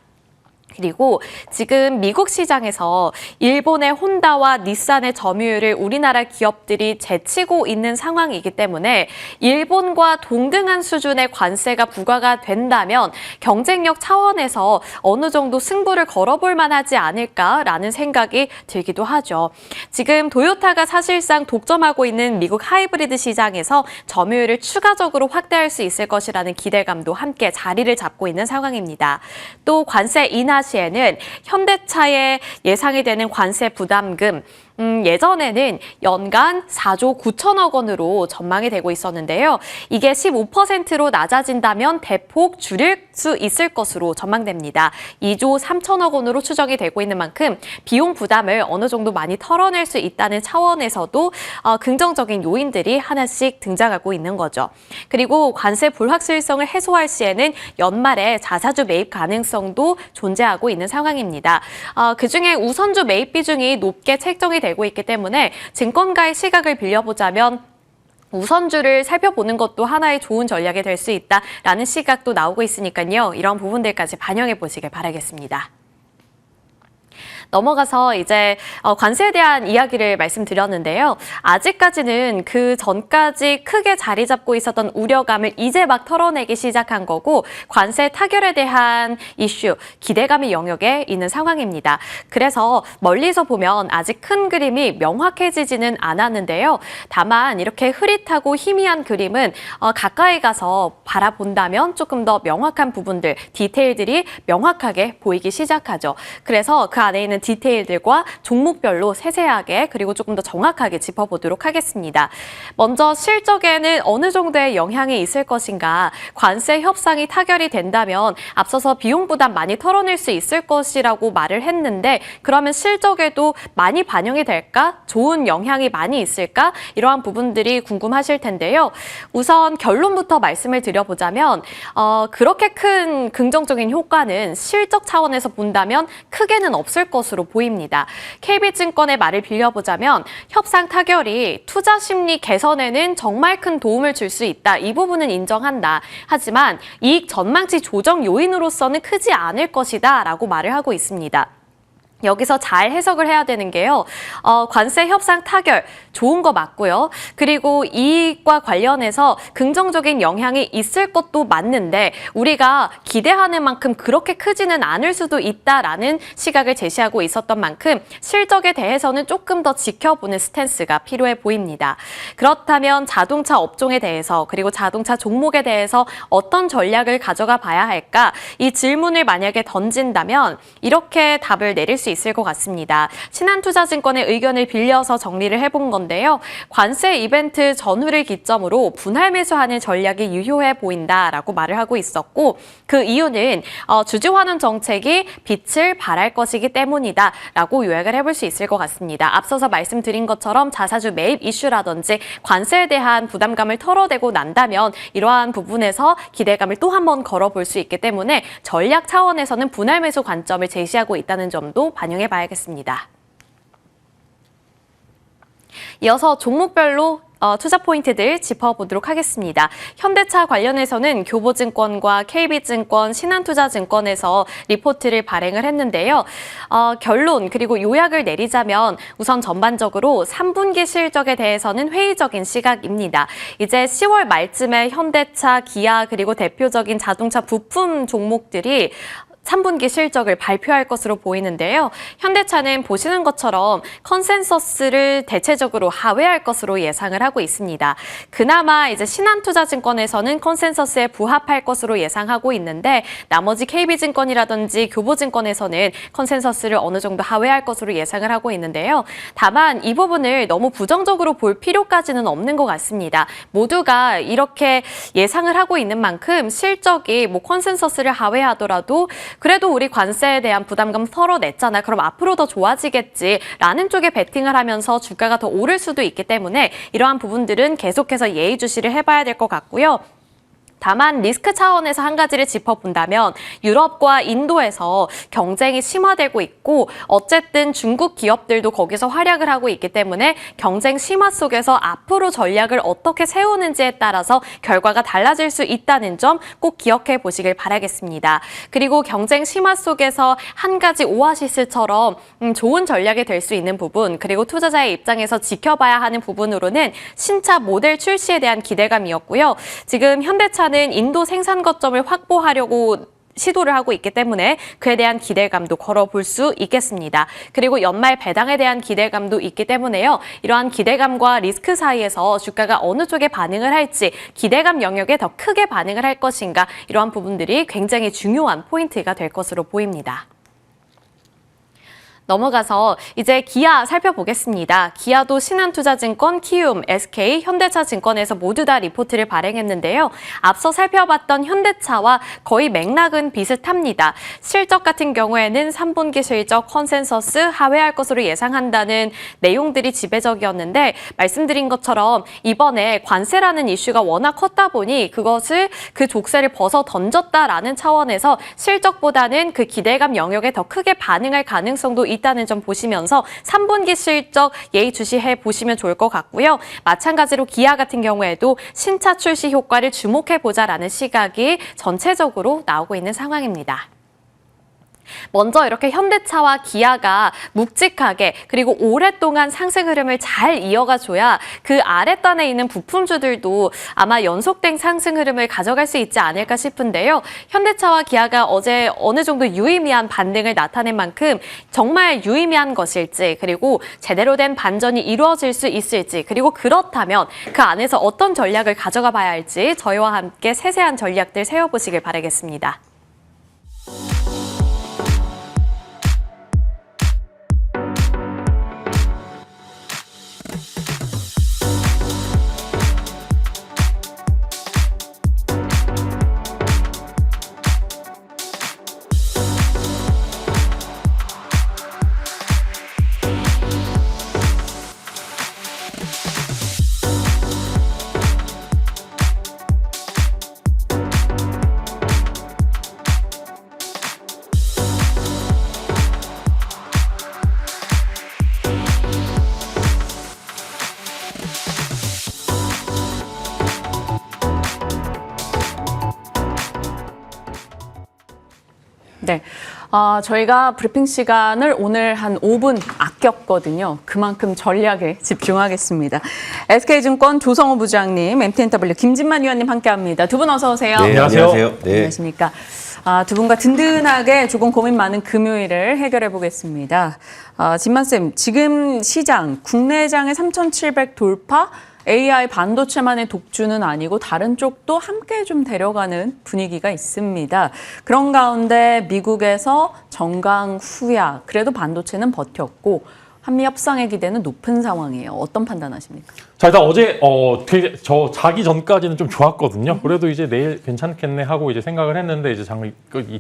그리고 지금 미국 시장에서 일본의 혼다와 닛산의 점유율을 우리나라 기업들이 제치고 있는 상황이기 때문에 일본과 동등한 수준의 관세가 부과가 된다면 경쟁력 차원에서 어느 정도 승부를 걸어볼 만하지 않을까라는 생각이 들기도 하죠. 지금 도요타가 사실상 독점하고 있는 미국 하이브리드 시장에서 점유율을 추가적으로 확대할 수 있을 것이라는 기대감도 함께 자리를 잡고 있는 상황입니다. 또 관세 인하 시에는 현대차에 예상이 되는 관세 부담금 예전에는 연간 4조 9천억 원으로 전망이 되고 있었는데요. 이게 15%로 낮아진다면 대폭 줄일 수 있을 것으로 전망됩니다. 2조 3천억 원으로 추정이 되고 있는 만큼 비용 부담을 어느 정도 많이 털어낼 수 있다는 차원에서도 긍정적인 요인들이 하나씩 등장하고 있는 거죠. 그리고 관세 불확실성을 해소할 시에는 연말에 자사주 매입 가능성도 존재하고 있는 상황입니다. 그중에 우선주 매입 비중이 높게 책정이 되고 있기 때문에 증권가의 시각을 빌려보자면 우선주를 살펴보는 것도 하나의 좋은 전략이 될 수 있다라는 시각도 나오고 있으니까요. 이런 부분들까지 반영해 보시길 바라겠습니다. 넘어가서 이제 관세에 대한 이야기를 말씀드렸는데요. 아직까지는 그 전까지 크게 자리 잡고 있었던 우려감을 이제 막 털어내기 시작한 거고 관세 타결에 대한 이슈, 기대감의 영역에 있는 상황입니다. 그래서 멀리서 보면 아직 큰 그림이 명확해지지는 않았는데요. 다만 이렇게 흐릿하고 희미한 그림은 가까이 가서 바라본다면 조금 더 명확한 부분들, 디테일들이 명확하게 보이기 시작하죠. 그래서 그 안에 있는 디테일들과 종목별로 세세하게 그리고 조금 더 정확하게 짚어보도록 하겠습니다. 먼저 실적에는 어느 정도의 영향이 있을 것인가, 관세 협상이 타결이 된다면 앞서서 비용 부담 많이 털어낼 수 있을 것이라고 말을 했는데 그러면 실적에도 많이 반영이 될까? 좋은 영향이 많이 있을까? 이러한 부분들이 궁금하실 텐데요. 우선 결론부터 말씀을 드려보자면 그렇게 큰 긍정적인 효과는 실적 차원에서 본다면 크게는 없을 것으로 보입니다. KB증권의 말을 빌려보자면 협상 타결이 투자 심리 개선에는 정말 큰 도움을 줄 수 있다. 이 부분은 인정한다. 하지만 이익 전망치 조정 요인으로서는 크지 않을 것이다 라고 말을 하고 있습니다. 여기서 잘 해석을 해야 되는 게요. 관세 협상 타결 좋은 거 맞고요. 그리고 이익과 관련해서 긍정적인 영향이 있을 것도 맞는데 우리가 기대하는 만큼 그렇게 크지는 않을 수도 있다라는 시각을 제시하고 있었던 만큼 실적에 대해서는 조금 더 지켜보는 스탠스가 필요해 보입니다. 그렇다면 자동차 업종에 대해서 그리고 자동차 종목에 대해서 어떤 전략을 가져가 봐야 할까? 이 질문을 만약에 던진다면 이렇게 답을 내릴 수 있을 것 같습니다. 신한투자증권의 의견을 빌려서 정리를 해본 건데요. 관세 이벤트 전후를 기점으로 분할 매수하는 전략이 유효해 보인다라고 말을 하고 있었고 그 이유는 주주환원 정책이 빛을 발할 것이기 때문이다라고 요약을 해볼 수 있을 것 같습니다. 앞서서 말씀드린 것처럼 자사주 매입 이슈라든지 관세에 대한 부담감을 털어내고 난다면 이러한 부분에서 기대감을 또 한 번 걸어볼 수 있기 때문에 전략 차원에서는 분할 매수 관점을 제시하고 있다는 점도 반영해 봐야겠습니다. 이어서 종목별로 투자 포인트들 짚어보도록 하겠습니다. 현대차 관련해서는 교보증권과 KB증권, 신한투자증권에서 리포트를 발행을 했는데요. 결론 그리고 요약을 내리자면 우선 전반적으로 3분기 실적에 대해서는 회의적인 시각입니다. 이제 10월 말쯤에 현대차, 기아 그리고 대표적인 자동차 부품 종목들이 3분기 실적을 발표할 것으로 보이는데요. 현대차는 보시는 것처럼 컨센서스를 대체적으로 하회할 것으로 예상을 하고 있습니다. 그나마 이제 신한투자증권에서는 컨센서스에 부합할 것으로 예상하고 있는데 나머지 KB증권이라든지 교보증권에서는 컨센서스를 어느 정도 하회할 것으로 예상을 하고 있는데요. 다만 이 부분을 너무 부정적으로 볼 필요까지는 없는 것 같습니다. 모두가 이렇게 예상을 하고 있는 만큼 실적이 컨센서스를 하회하더라도 그래도 우리 관세에 대한 부담감 털어냈잖아. 그럼 앞으로 더 좋아지겠지라는 쪽에 베팅을 하면서 주가가 더 오를 수도 있기 때문에 이러한 부분들은 계속해서 예의주시를 해봐야 될 것 같고요. 다만 리스크 차원에서 한 가지를 짚어본다면 유럽과 인도에서 경쟁이 심화되고 있고 어쨌든 중국 기업들도 거기서 활약을 하고 있기 때문에 경쟁 심화 속에서 앞으로 전략을 어떻게 세우는지에 따라서 결과가 달라질 수 있다는 점 꼭 기억해 보시길 바라겠습니다. 그리고 경쟁 심화 속에서 한 가지 오아시스처럼 좋은 전략이 될 수 있는 부분 그리고 투자자의 입장에서 지켜봐야 하는 부분으로는 신차 모델 출시에 대한 기대감이었고요. 지금 현대차 는 인도 생산 거점을 확보하려고 시도를 하고 있기 때문에 그에 대한 기대감도 걸어볼 수 있겠습니다. 그리고 연말 배당에 대한 기대감도 있기 때문에요. 이러한 기대감과 리스크 사이에서 주가가 어느 쪽에 반응을 할지 기대감 영역에 더 크게 반응을 할 것인가 이러한 부분들이 굉장히 중요한 포인트가 될 것으로 보입니다. 넘어가서 이제 기아 살펴보겠습니다. 기아도 신한투자증권, 키움, SK, 현대차증권에서 모두 다 리포트를 발행했는데요. 앞서 살펴봤던 현대차와 거의 맥락은 비슷합니다. 실적 같은 경우에는 3분기 실적 컨센서스 하회할 것으로 예상한다는 내용들이 지배적이었는데 말씀드린 것처럼 이번에 관세라는 이슈가 워낙 컸다 보니 그것을 그 족쇄를 벗어 던졌다라는 차원에서 실적보다는 그 기대감 영역에 더 크게 반응할 가능성도 있다는 점 보시면서 3분기 실적 예의주시해 보시면 좋을 것 같고요. 마찬가지로 기아 같은 경우에도 신차 출시 효과를 주목해보자라는 시각이 전체적으로 나오고 있는 상황입니다. 먼저 이렇게 현대차와 기아가 묵직하게 그리고 오랫동안 상승 흐름을 잘 이어가줘야 그 아랫단에 있는 부품주들도 아마 연속된 상승 흐름을 가져갈 수 있지 않을까 싶은데요. 현대차와 기아가 어제 어느 정도 유의미한 반등을 나타낸 만큼 정말 유의미한 것일지 그리고 제대로 된 반전이 이루어질 수 있을지 그리고 그렇다면 그 안에서 어떤 전략을 가져가 봐야 할지 저희와 함께 세세한 전략들 세워보시길 바라겠습니다.
네. 저희가 브리핑 시간을 오늘 한 5분 아꼈거든요. 그만큼 전략에 집중하겠습니다. SK증권 조성호 부장님, MTNW 김진만 위원님 함께합니다. 두 분 어서 오세요.
네, 안녕하세요. 네.
안녕하십니까. 두 분과 든든하게 조금 고민 많은 금요일을 해결해 보겠습니다. 진만쌤, 지금 시장, 국내장의 3,700 돌파, AI 반도체만의 독주는 아니고 다른 쪽도 함께 좀 데려가는 분위기가 있습니다. 그런 가운데 미국에서 정강 후약, 그래도 반도체는 버텼고 한미 협상의 기대는 높은 상황이에요. 어떤 판단하십니까?
자, 일단 어제 되게 자기 전까지는 좀 좋았거든요. 그래도 이제 내일 괜찮겠네 하고 이제 생각을 했는데 이제 장이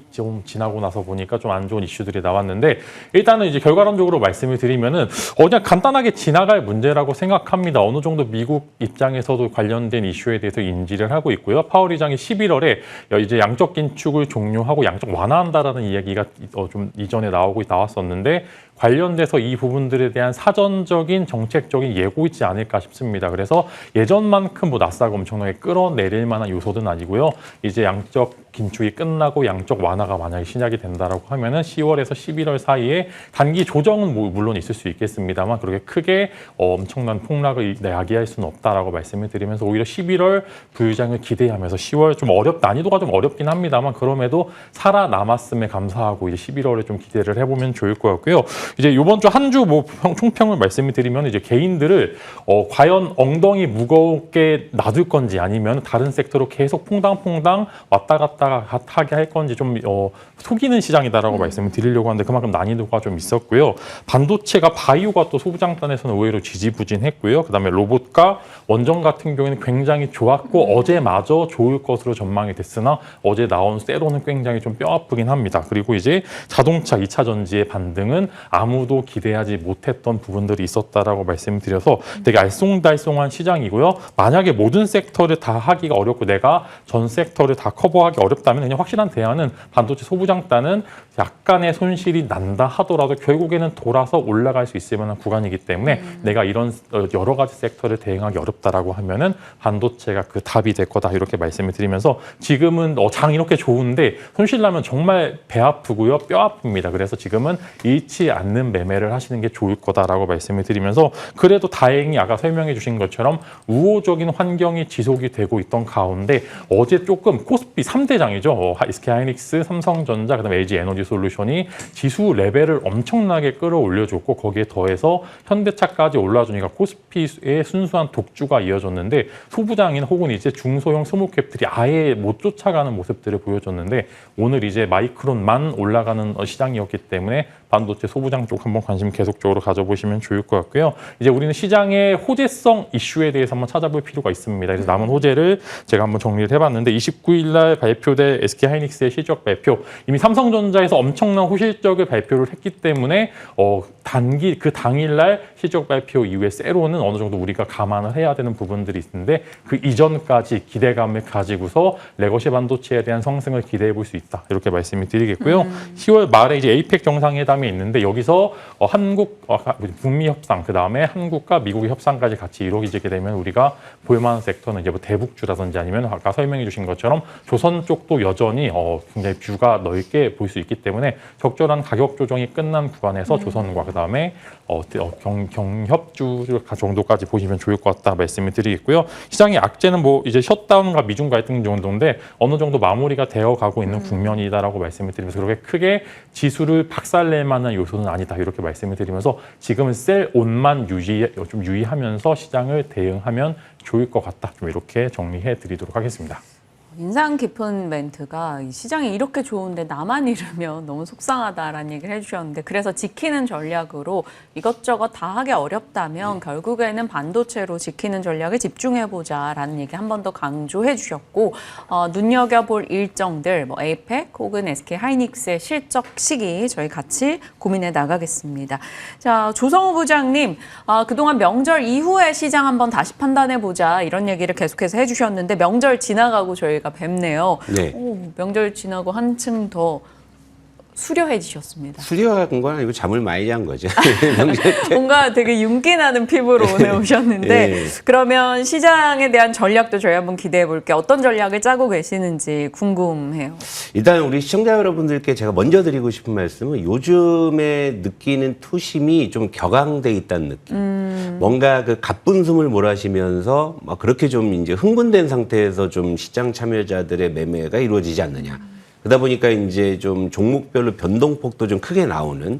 좀 지나고 나서 보니까 좀 안 좋은 이슈들이 나왔는데 일단은 이제 결과론적으로 말씀을 드리면은 그냥 간단하게 지나갈 문제라고 생각합니다. 어느 정도 미국 입장에서도 관련된 이슈에 대해서 인지를 하고 있고요. 파월 의장이 11월에 이제 양적 긴축을 종료하고 양적 완화한다라는 이야기가 좀 이전에 나왔었는데 관련돼서 이 부분들에 대한 사전적인 정책적인 예고 있지 않을까 싶습니다. 그래서 예전만큼 뭐 나스닥 엄청나게 끌어내릴 만한 요소는 아니고요. 이제 양적 긴축이 끝나고 양적 완화가 만약에 시작이 된다라고 하면은 10월에서 11월 사이에 단기 조정은 물론 있을 수 있겠습니다만 그렇게 크게 엄청난 폭락을 야기할 수는 없다라고 말씀을 드리면서 오히려 11월 부의장을 기대하면서 10월 좀 난이도가 좀 어렵긴 합니다만 그럼에도 살아남았음에 감사하고 이제 11월에 좀 기대를 해보면 좋을 것 같고요. 이제 이번 주 한 주 뭐 총평을 말씀을 드리면 이제 개인들을 과연 엉덩이 무겁게 놔둘 건지 아니면 다른 섹터로 계속 퐁당퐁당 왔다 갔다 하게 할 건지 좀 속이는 시장이다라고 말씀을 드리려고 하는데 그만큼 난이도가 좀 있었고요. 반도체가 바이오가 또 소부장단에서는 의외로 지지부진했고요. 그다음에 로봇과 원전 같은 경우에는 굉장히 좋았고 어제마저 좋을 것으로 전망이 됐으나 어제 나온 세로는 굉장히 좀 뼈아프긴 합니다. 그리고 이제 자동차 2차 전지의 반등은 아무도 기대하지 못했던 부분들이 있었다라고 말씀드려서 되게 알쏭달쏭한 시장이고요. 만약에 모든 섹터를 다 하기가 어렵고 내가 전 섹터를 다 커버하기 어렵다면 그냥 확실한 대안은 반도체 소부장단은 약간의 손실이 난다 하더라도 결국에는 돌아서 올라갈 수 있을 만한 구간이기 때문에 내가 이런 여러 가지 섹터를 대응하기 어렵다라고 하면은 반도체가 그 답이 될 거다 이렇게 말씀을 드리면서 지금은 장 이렇게 좋은데 손실 나면 정말 배 아프고요 뼈 아픕니다. 그래서 지금은 잃지 않는 매매를 하시는 게 좋을 거다라고 말씀을 드리면서 그래도 다행히 아까 설명해 주신 것처럼 우호적인 환경이 지속이 되고 있던 가운데 어제 조금 코스피 3대장이죠. SK하이닉스, 삼성전자, 그다음에 LG 에너지 솔루션이 지수 레벨을 엄청나게 끌어올려줬고 거기에 더해서 현대차까지 올라주니까 코스피의 순수한 독주가 이어졌는데 소부장인 혹은 이제 중소형 스몰캡들이 아예 못 쫓아가는 모습들을 보여줬는데 오늘 이제 마이크론만 올라가는 시장이었기 때문에 반도체 소부장 쪽 한번 관심 계속적으로 가져보시면 좋을 것 같고요. 이제 우리는 시장의 호재성 이슈에 대해서 한번 찾아볼 필요가 있습니다. 그래서 남은 호재를 제가 한번 정리를 해봤는데 29일 날 발표될 SK하이닉스의 실적 발표 이미 삼성전자에서 엄청난 호실적을 발표를 했기 때문에 그 당일날 실적 발표 이후에 세로는 어느 정도 우리가 감안을 해야 되는 부분들이 있는데 그 이전까지 기대감을 가지고서 레거시 반도체에 대한 상승을 기대해 볼 수 있다 이렇게 말씀을 드리겠고요. 10월 말에 이제 에이펙 정상회담이 있는데 여기서 북미 협상 그 다음에 한국과 미국의 협상까지 같이 이루어지게 되면 우리가 볼만한 섹터는 이제 뭐 대북주라든지 아니면 아까 설명해 주신 것처럼 조선 쪽도 여전히 굉장히 뷰가 넓게 볼 수 있기 때문에 적절한 가격 조정이 끝난 구간에서 조선과 그 다음에 경협주 정도까지 보시면 좋을 것 같다 말씀을 드리겠고요. 시장의 악재는 뭐 이제 셧다운과 미중 갈등 정도인데 어느 정도 마무리가 되어 가고 있는 국면이다라고 말씀을 드리면서 그렇게 크게 지수를 박살낼 만한 요소는 아니다 이렇게 말씀을 드리면서 지금은 셀 온만 좀 유의하면서 시장을 대응하면 좋을 것 같다. 좀 이렇게 정리해 드리도록 하겠습니다.
인상 깊은 멘트가 이 시장이 이렇게 좋은데 나만 잃으면 너무 속상하다라는 얘기를 해주셨는데 그래서 지키는 전략으로 이것저것 다 하기 어렵다면 결국에는 반도체로 지키는 전략에 집중해보자라는 얘기 한 번 더 강조해 주셨고 눈여겨볼 일정들 뭐 에이펙 혹은 SK하이닉스의 실적 시기 저희 같이 고민해 나가겠습니다. 자, 조성호 부장님 그동안 명절 이후에 시장 한번 다시 판단해보자 이런 얘기를 계속해서 해주셨는데 명절 지나가고 저희가 뵙네요.
네.
명절 지나고 한층 더 수려해지셨습니다.
수려한 건 아니고 잠을 많이 잔 거죠.
뭔가 되게 윤기 나는 피부로 오늘 오셨는데
네.
그러면 시장에 대한 전략도 저희 한번 기대해 볼게요. 어떤 전략을 짜고 계시는지 궁금해요.
일단 우리 시청자 여러분들께 제가 먼저 드리고 싶은 말씀은 요즘에 느끼는 투심이 좀 격앙돼 있다는 느낌. 뭔가 그 가쁜 숨을 몰아쉬면서 막 그렇게 좀 이제 흥분된 상태에서 좀 시장 참여자들의 매매가 이루어지지 않느냐. 그러다 보니까 이제 좀 종목별로 변동폭도 좀 크게 나오는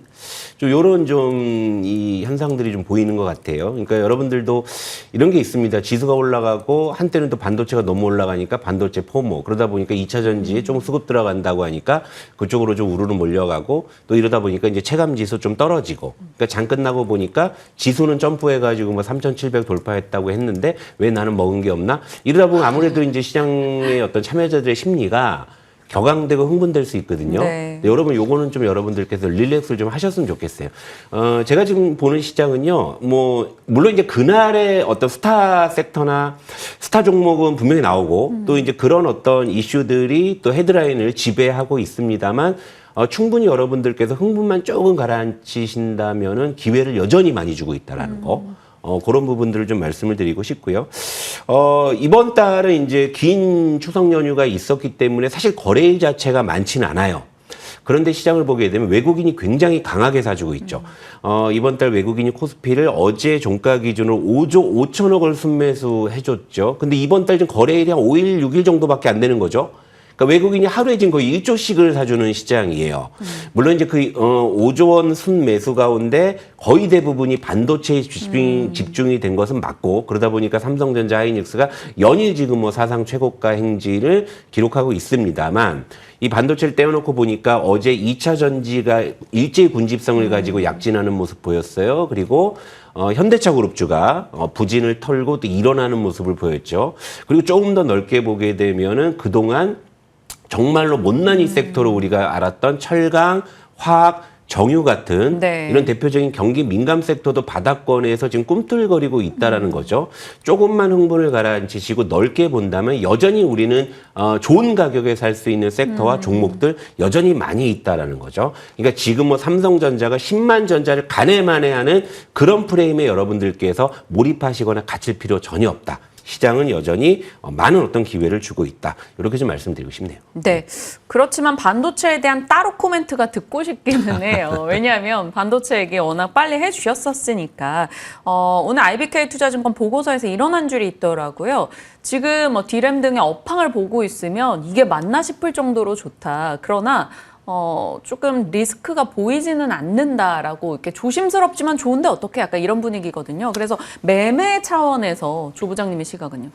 좀 요런 좀 이 현상들이 좀 보이는 것 같아요. 그러니까 여러분들도 이런 게 있습니다. 지수가 올라가고 한때는 또 반도체가 너무 올라가니까 반도체 포모. 그러다 보니까 2차 전지에 좀 수급 들어간다고 하니까 그쪽으로 좀 우르르 몰려가고 또 이러다 보니까 이제 체감 지수 좀 떨어지고. 그러니까 장 끝나고 보니까 지수는 점프해가지고 뭐 3,700 돌파했다고 했는데 왜 나는 먹은 게 없나? 이러다 보면 아무래도 이제 시장의 어떤 참여자들의 심리가 격앙되고 흥분될 수 있거든요.
네.
여러분 요거는 좀 여러분들께서 릴렉스를 좀 하셨으면 좋겠어요. 제가 지금 보는 시장은요. 뭐 물론 이제 그날의 어떤 스타 섹터나 스타 종목은 분명히 나오고 또 이제 그런 어떤 이슈들이 또 헤드라인을 지배하고 있습니다만 충분히 여러분들께서 흥분만 조금 가라앉히신다면은 기회를 여전히 많이 주고 있다라는 거. 그런 부분들을 좀 말씀을 드리고 싶고요. 이번 달은 이제 긴 추석 연휴가 있었기 때문에 사실 거래일 자체가 많지는 않아요. 그런데 시장을 보게 되면 외국인이 굉장히 강하게 사주고 있죠. 이번 달 외국인이 코스피를 어제 종가 기준으로 5조 5천억을 순매수해줬죠. 근데 이번 달 지금 거래일이 한 5일, 6일 정도밖에 안 되는 거죠. 그러니까 외국인이 하루에 지금 거의 1조씩을 사주는 시장이에요. 물론 이제 그 5조 원 순매수 가운데 거의 대부분이 반도체에 집중이 된 것은 맞고 그러다 보니까 삼성전자 하이닉스가 연일 지금 뭐 사상 최고가 행진을 기록하고 있습니다만 이 반도체를 떼어놓고 보니까 어제 2차 전지가 일제히 군집성을 가지고 약진하는 모습 보였어요. 그리고 현대차 그룹주가 부진을 털고 또 일어나는 모습을 보였죠. 그리고 조금 더 넓게 보게 되면은 그동안 정말로 못난이 섹터로 우리가 알았던 철강, 화학, 정유 같은
네.
이런 대표적인 경기 민감 섹터도 바닥권에서 지금 꿈틀거리고 있다라는 거죠. 조금만 흥분을 가라앉히시고 넓게 본다면 여전히 우리는 좋은 가격에 살 수 있는 섹터와 종목들 여전히 많이 있다라는 거죠. 그러니까 지금 뭐 삼성전자가 10만 전자를 가네마네하는 그런 프레임에 여러분들께서 몰입하시거나 갇힐 필요 전혀 없다. 시장은 여전히 많은 어떤 기회를 주고 있다. 이렇게 좀 말씀드리고 싶네요.
네. 그렇지만 반도체에 대한 따로 코멘트가 듣고 싶기는 해요. 왜냐하면 반도체 얘기 워낙 빨리 해주셨었으니까. 오늘 IBK 투자증권 보고서에서 이런 한 줄이 있더라고요. 지금 D램 등의 업황을 보고 있으면 이게 맞나 싶을 정도로 좋다. 그러나 조금 리스크가 보이지는 않는다라고 이렇게 조심스럽지만 좋은데 어떻게 약간 이런 분위기거든요. 그래서 매매 차원에서 조 부장님의 시각은요?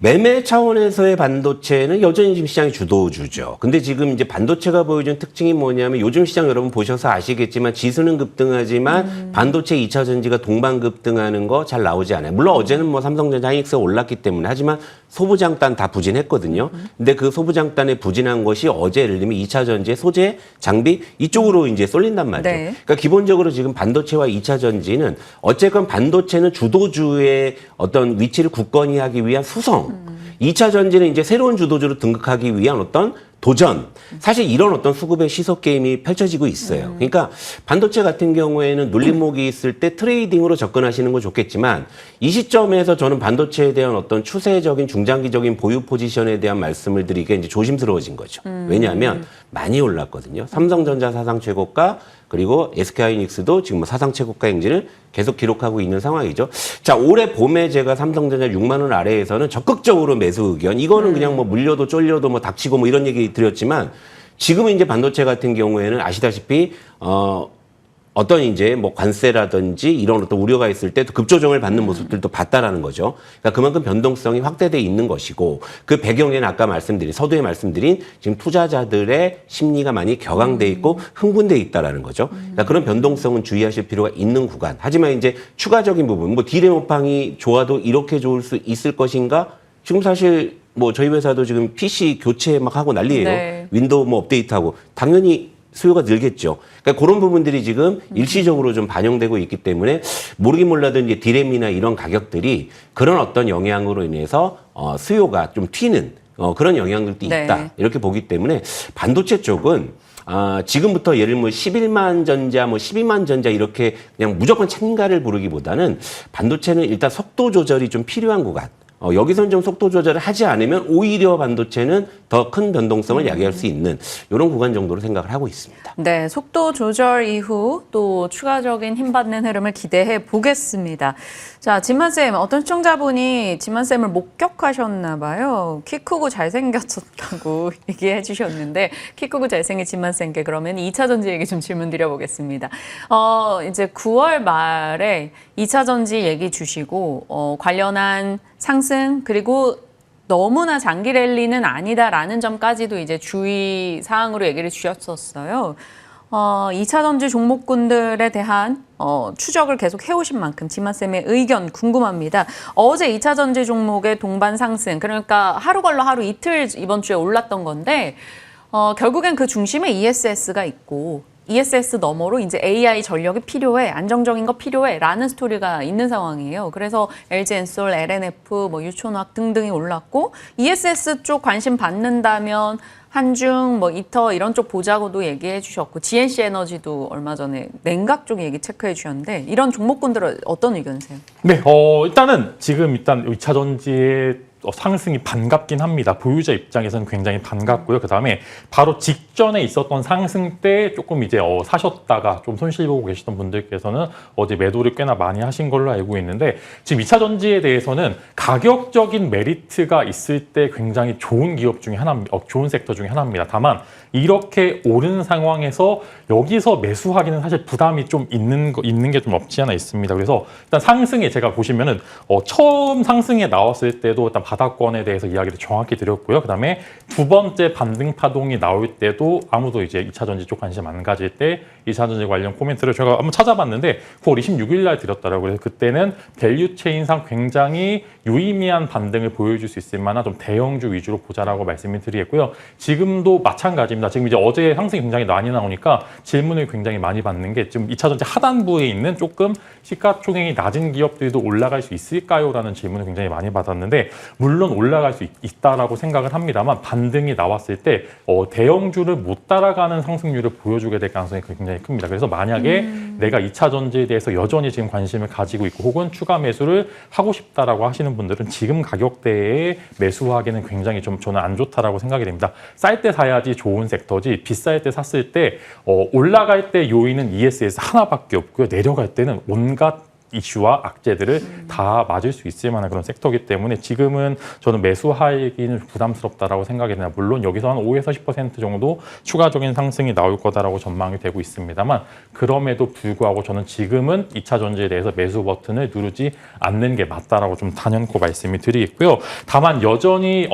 매매 차원에서의 반도체는 여전히 지금 시장이 주도주죠. 근데 지금 이제 반도체가 보여주는 특징이 뭐냐면 요즘 시장 여러분 보셔서 아시겠지만 지수는 급등하지만 반도체 2차 전지가 동반 급등하는 거 잘 나오지 않아요. 물론 어제는 뭐 삼성전자 하이닉스가 올랐기 때문에 하지만 소부장단 다 부진했거든요. 근데 그 소부장단에 부진한 것이 어제 예를 들면 2차 전지의 소재, 장비 이쪽으로 이제 쏠린단 말이죠.
네.
그러니까 기본적으로 지금 반도체와 2차 전지는 어쨌건 반도체는 주도주의 어떤 위치를 굳건히 하기 위한 수성, 2차 전지는 이제 새로운 주도주로 등극하기 위한 어떤 도전. 사실 이런 어떤 수급의 시속 게임이 펼쳐지고 있어요. 그러니까 반도체 같은 경우에는 눌림목이 있을 때 트레이딩으로 접근하시는 건 좋겠지만 이 시점에서 저는 반도체에 대한 어떤 추세적인 중장기적인 보유 포지션에 대한 말씀을 드리기가 이제 조심스러워진 거죠. 왜냐하면 많이 올랐거든요. 삼성전자 사상 최고가 그리고 SK하이닉스도 지금 뭐 사상 최고가 행진을 계속 기록하고 있는 상황이죠. 자, 올해 봄에 제가 삼성전자 6만 원 아래에서는 적극적으로 매수 의견. 이거는 그냥 뭐 물려도 쫄려도 뭐 닥치고 뭐 이런 얘기 드렸지만 지금은 이제 반도체 같은 경우에는 아시다시피 어떤 이제 뭐 관세라든지 이런 어떤 우려가 있을 때 급조정을 받는 모습들도 봤다라는 거죠. 그러니까 그만큼 변동성이 확대돼 있는 것이고 그 배경에는 아까 말씀드린 서두에 말씀드린 지금 투자자들의 심리가 많이 격앙돼 있고 흥분돼 있다라는 거죠. 그러니까 그런 변동성은 주의하실 필요가 있는 구간. 하지만 이제 추가적인 부분, 뭐 D램 업황이 좋아도 이렇게 좋을 수 있을 것인가? 지금 사실 뭐 저희 회사도 지금 PC 교체 막 하고 난리예요.
네.
윈도우 뭐 업데이트하고 당연히 수요가 늘겠죠. 그러니까 그런 부분들이 지금 일시적으로 좀 반영되고 있기 때문에 모르긴 몰라도 이제 디램이나 이런 가격들이 그런 어떤 영향으로 인해서 수요가 좀 튀는 그런 영향들도 있다.
네.
이렇게 보기 때문에 반도체 쪽은 지금부터 예를 들면 11만 전자, 12만 전자 이렇게 그냥 무조건 참가를 부르기보다는 반도체는 일단 속도 조절이 좀 필요한 구간. 여기서는 좀 속도 조절을 하지 않으면 오히려 반도체는 더 큰 변동성을 야기할 수 있는 이런 구간 정도로 생각을 하고 있습니다.
네, 속도 조절 이후 또 추가적인 힘받는 흐름을 기대해 보겠습니다. 자, 진만쌤, 어떤 시청자분이 진만쌤을 목격하셨나 봐요. 키 크고 잘생겼었다고 얘기해 주셨는데, 키 크고 잘생긴 진만쌤께 그러면 2차 전지 얘기 좀 질문 드려보겠습니다. 이제 9월 말에 2차 전지 얘기 주시고, 관련한 상승, 그리고 너무나 장기 랠리는 아니다라는 점까지도 이제 주의 사항으로 얘기를 주셨었어요. 2차 전지 종목군들에 대한 추적을 계속 해오신 만큼 진만쌤의 의견 궁금합니다. 어제 2차 전지 종목의 동반 상승, 그러니까 하루 걸러 하루 이틀 이번 주에 올랐던 건데 결국엔 그 중심에 ESS가 있고 ESS 너머로 이제 AI 전력이 필요해, 안정적인 거 필요해 라는 스토리가 있는 상황이에요. 그래서 LG엔솔, LNF, 유촌화학 등등이 올랐고 ESS 쪽 관심 받는다면 한중, 이터 이런 쪽 보자고도 얘기해 주셨고 GNC 에너지도 얼마 전에 냉각 쪽 얘기 체크해 주셨는데 이런 종목군들은 어떤 의견이세요?
네, 일단은 지금 2차 전지의 상승이 반갑긴 합니다. 보유자 입장에서는 굉장히 반갑고요. 그다음에 바로 직전에 있었던 상승 때 조금 이제 사셨다가 좀 손실 보고 계시던 분들께서는 어제 매도를 꽤나 많이 하신 걸로 알고 있는데 지금 2차 전지에 대해서는 가격적인 메리트가 있을 때 굉장히 좋은 기업 중에 하나입니다. 좋은 섹터 중에 하나입니다. 다만 이렇게 오른 상황에서 여기서 매수하기는 사실 부담이 좀 있는 게 좀 없지 않아 있습니다. 그래서 일단 상승에 제가 보시면은 처음 상승에 나왔을 때도 일단 바닥권에 대해서 이야기를 정확히 드렸고요. 그다음에 두 번째 반등 파동이 나올 때도 아무도 이제 2차 전지 쪽 관심 안 가질 때 2차 전지 관련 코멘트를 제가 한번 찾아봤는데 9월 26일 날 드렸더라고요. 그래서 그때는 밸류 체인상 굉장히 유의미한 반등을 보여줄 수 있을 만한 좀 대형주 위주로 보자라고 말씀을 드리겠고요. 지금도 마찬가지입니다. 지금 이제 어제 상승이 굉장히 많이 나오니까 질문을 굉장히 많이 받는 게 지금 2차 전지 하단부에 있는 조금 시가총액이 낮은 기업들도 올라갈 수 있을까요? 라는 질문을 굉장히 많이 받았는데 물론 올라갈 수 있다라고 생각을 합니다만 반등이 나왔을 때 대형주를 못 따라가는 상승률을 보여주게 될 가능성이 굉장히 큽니다. 그래서 만약에 내가 2차 전지에 대해서 여전히 지금 관심을 가지고 있고 혹은 추가 매수를 하고 싶다라고 하시는 분들은 지금 가격대에 매수하기는 굉장히 좀 저는 안 좋다라고 생각이 됩니다. 쌀 때 사야지 좋은 섹터지 비쌀 때 샀을 때 올라갈 때 요인은 ESS 하나밖에 없고요. 내려갈 때는 온갖 이슈와 악재들을 다 맞을 수 있을 만한 그런 섹터이기 때문에 지금은 저는 매수하기는 부담스럽다라고 생각이 되나 물론 여기서 한 5에서 10% 정도 추가적인 상승이 나올 거다라고 전망이 되고 있습니다만 그럼에도 불구하고 저는 지금은 2차 전지에 대해서 매수 버튼을 누르지 않는 게 맞다라고 좀 단연코 말씀을 드리겠고요. 다만 여전히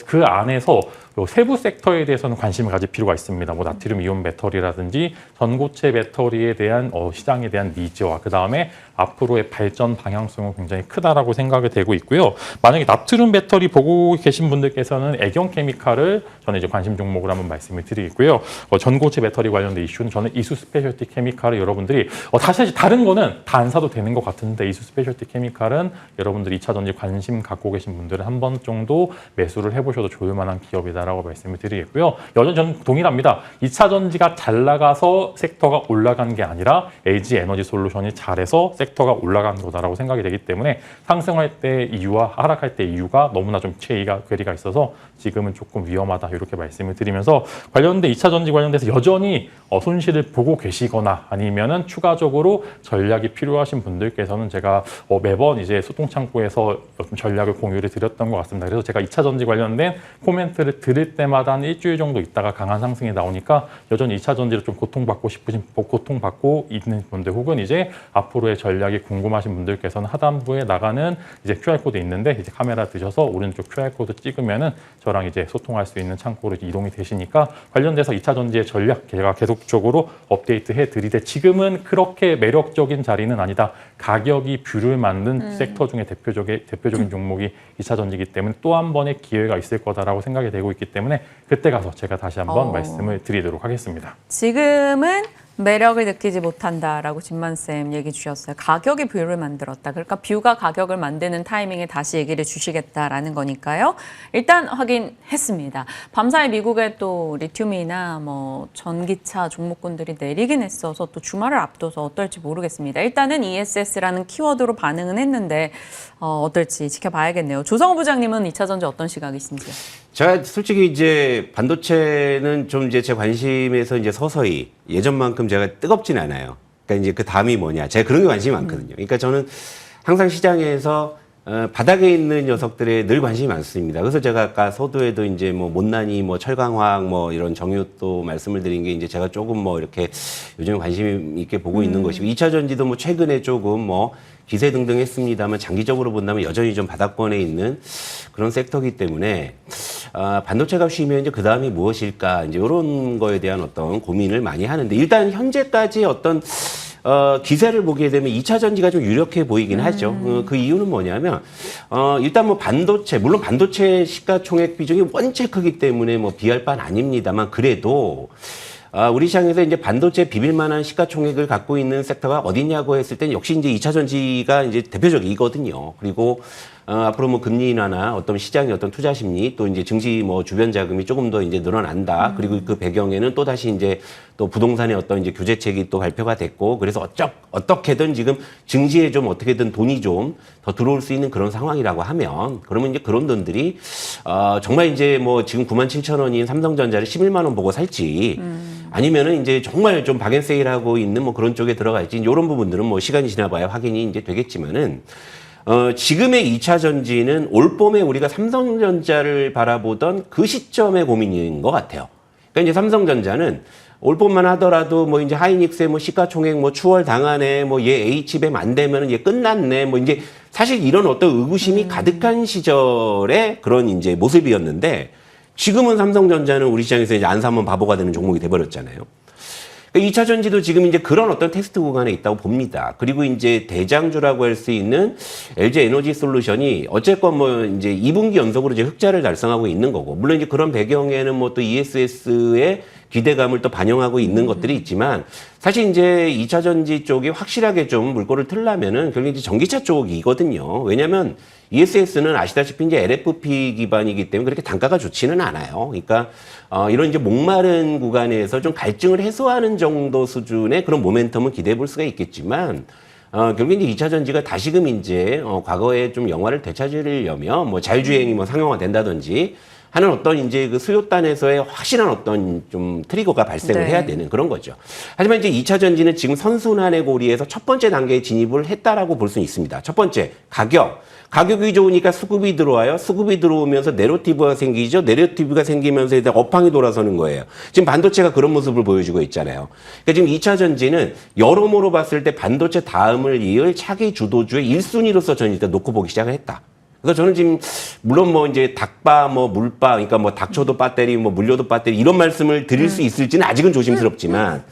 그 안에서 세부 섹터에 대해서는 관심을 가질 필요가 있습니다. 나트륨 이온 배터리라든지 전고체 배터리에 대한 시장에 대한 니즈와 그 다음에 앞으로의 발전 방향성은 굉장히 크다라고 생각이 되고 있고요. 만약에 나트륨 배터리 보고 계신 분들께서는 애경 케미칼을 저는 이제 관심 종목으로 한번 말씀을 드리겠고요. 전고체 배터리 관련된 이슈는 저는 이수 스페셜티 케미칼을 여러분들이 사실 다른 거는 다 안 사도 되는 것 같은데 이수 스페셜티 케미칼은 여러분들이 2차 전지 관심 갖고 계신 분들은 한 번 정도 매수를 해보셔도 좋을 만한 기업이다. 라고 말씀을 드리겠고요. 여전히 저는 동일합니다. 2차 전지가 잘 나가서 섹터가 올라간 게 아니라 LG 에너지 솔루션이 잘해서 섹터가 올라간 거다라고 생각이 되기 때문에 상승할 때 이유와 하락할 때 이유가 너무나 좀 괴리가 있어서 지금은 조금 위험하다 이렇게 말씀을 드리면서 관련된 2차 전지 관련돼서 여전히 손실을 보고 계시거나 아니면은 추가적으로 전략이 필요하신 분들께서는 제가 매번 이제 소통창구에서 전략을 공유를 드렸던 것 같습니다. 그래서 제가 2차 전지 관련된 코멘트를 들을 때마다 한 일주일 정도 있다가 강한 상승이 나오니까 여전히 2차 전지를 좀 고통받고 있는 분들 혹은 이제 앞으로의 전략이 궁금하신 분들께서는 하단부에 나가는 이제 QR코드 있는데 이제 카메라 드셔서 오른쪽 QR코드 찍으면은 저랑 이제 소통할 수 있는 창구로 이동이 되시니까 관련돼서 2차 전지의 전략 제가 계속적으로 업데이트 해드리되 지금은 그렇게 매력적인 자리는 아니다. 가격이 뷰를 만든 섹터 중에 대표적인 종목이 2차 전지이기 때문에 또 한 번의 기회가 있을 거다라고 생각이 되고 있기 때문에 그때 가서 제가 다시 한번 말씀을 드리도록 하겠습니다.
지금은 매력을 느끼지 못한다라고 진만쌤 얘기 주셨어요. 가격이 뷰를 만들었다. 그러니까 뷰가 가격을 만드는 타이밍에 다시 얘기를 주시겠다라는 거니까요. 일단 확인했습니다. 밤사이 미국의 또 리튬이나 뭐 전기차 종목군들이 내리긴 했어서 또 주말을 앞둬서 어떨지 모르겠습니다. 일단은 ESS라는 키워드로 반응은 했는데 어떨지 지켜봐야겠네요. 조성호 부장님은 2차 전지 어떤 시각이신지요?
제가 솔직히 이제 반도체는 좀 이제 제 관심에서 이제 서서히 예전만큼 제가 뜨겁진 않아요. 그러니까 이제 그 다음이 뭐냐. 제가 그런 게 관심이 많거든요. 그러니까 저는 항상 시장에서 바닥에 있는 녀석들에 늘 관심이 많습니다. 그래서 제가 아까 서두에도 이제 뭐 못난이 뭐 철강화학 뭐 이런 정유도 말씀을 드린 게 이제 제가 조금 뭐 이렇게 요즘 관심 있게 보고 있는 것이고 2차 전지도 뭐 최근에 조금 뭐 기세 등등 했습니다만 장기적으로 본다면 여전히 좀 바닥권에 있는 그런 섹터이기 때문에 반도체가 쉬면 이제 그 다음이 무엇일까 이제 이런 거에 대한 어떤 고민을 많이 하는데 일단 현재까지 어떤 기세를 보게 되면 2차 전지가 좀 유력해 보이긴 하죠. 그 이유는 뭐냐면, 일단 뭐 반도체, 물론 반도체 시가총액 비중이 원체 크기 때문에 뭐 비할 바는 아닙니다만 그래도 우리 시장에서 이제 반도체 비빌 만한 시가총액을 갖고 있는 섹터가 어디냐고 했을 땐 역시 이제 2차 전지가 이제 대표적이거든요. 그리고 앞으로 뭐 금리 인하나 어떤 시장의 어떤 투자 심리 또 이제 증시 뭐 주변 자금이 조금 더 이제 늘어난다. 그리고 그 배경에는 또 다시 이제 또 부동산의 어떤 이제 규제책이 또 발표가 됐고 그래서 어떻게든 지금 증시에 좀 어떻게든 돈이 좀 더 들어올 수 있는 그런 상황이라고 하면 그러면 이제 그런 돈들이 정말 이제 뭐 지금 97,000원인 삼성전자를 11만 원 보고 살지 아니면은 이제 정말 좀 박앤세일하고 있는 뭐 그런 쪽에 들어갈지 이런 부분들은 뭐 시간이 지나봐야 확인이 이제 되겠지만은 지금의 2차 전지는 올 봄에 우리가 삼성전자를 바라보던 그 시점의 고민인 것 같아요. 그러니까 이제 삼성전자는 올 봄만 하더라도 뭐 이제 하이닉스의 뭐 시가총액 뭐 추월 당하네, 뭐 얘 H뱀 안 되면은 얘 끝났네, 뭐 이제 사실 이런 어떤 의구심이 가득한 시절의 그런 이제 모습이었는데 지금은 삼성전자는 우리 시장에서 이제 안 사면 바보가 되는 종목이 돼버렸잖아요. 2차 전지도 지금 이제 그런 어떤 테스트 구간에 있다고 봅니다. 그리고 이제 대장주라고 할 수 있는 LG 에너지 솔루션이 어쨌건 뭐 이제 2분기 연속으로 이제 흑자를 달성하고 있는 거고, 물론 이제 그런 배경에는 뭐 또 ESS의 기대감을 또 반영하고 있는 것들이 있지만, 사실 이제 2차 전지 쪽이 확실하게 좀 물꼬를 틀려면은 결국 이제 전기차 쪽이거든요. 왜냐면 ESS는 아시다시피 이제 LFP 기반이기 때문에 그렇게 단가가 좋지는 않아요. 그러니까 이런 이제 목마른 구간에서 좀 갈증을 해소하는 정도 수준의 그런 모멘텀은 기대해 볼 수가 있겠지만, 결국 이제 2차 전지가 다시금 이제 과거에 좀 영화를 되찾으려면 뭐 자율주행이 뭐 상용화 된다든지 하는 어떤 이제 그 수요단에서의 확실한 어떤 좀 트리거가 발생을 해야 되는 그런 거죠. 하지만 이제 2차 전지는 지금 선순환의 고리에서 첫 번째 단계에 진입을 했다라고 볼 수는 있습니다. 첫 번째, 가격. 가격이 좋으니까 수급이 들어와요. 수급이 들어오면서 내러티브가 생기죠. 내러티브가 생기면서 일단 업황이 돌아서는 거예요. 지금 반도체가 그런 모습을 보여주고 있잖아요. 그러니까 지금 2차 전지는 여러모로 봤을 때 반도체 다음을 이을 차기 주도주의 1순위로서 저는 일단 놓고 보기 시작을 했다. 그래서 저는 지금 물론 뭐 이제 닭바 뭐 물바 그러니까 뭐 닥쳐도 배터리 뭐 물려도 배터리 이런 말씀을 드릴 수 있을지는 아직은 조심스럽지만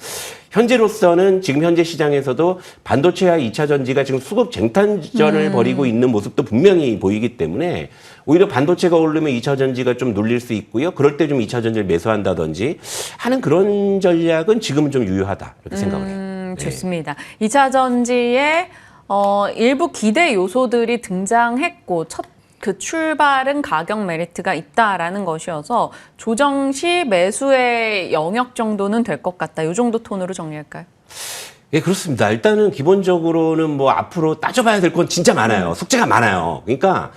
현재로서는 지금 현재 시장에서도 반도체와 2차 전지가 지금 수급 쟁탈전을 벌이고 있는 모습도 분명히 보이기 때문에 오히려 반도체가 오르면 2차 전지가 좀 눌릴 수 있고요. 그럴 때 좀 2차 전지를 매수한다든지 하는 그런 전략은 지금은 좀 유효하다 이렇게 생각을 해요. 네.
좋습니다. 2차 전지에 일부 기대 요소들이 등장했고 첫 그 출발은 가격 메리트가 있다라는 것이어서 조정 시 매수의 영역 정도는 될 것 같다. 이 정도 톤으로 정리할까요?
예, 그렇습니다. 일단은 기본적으로는 뭐 앞으로 따져봐야 될 건 진짜 많아요. 숙제가 많아요. 그러니까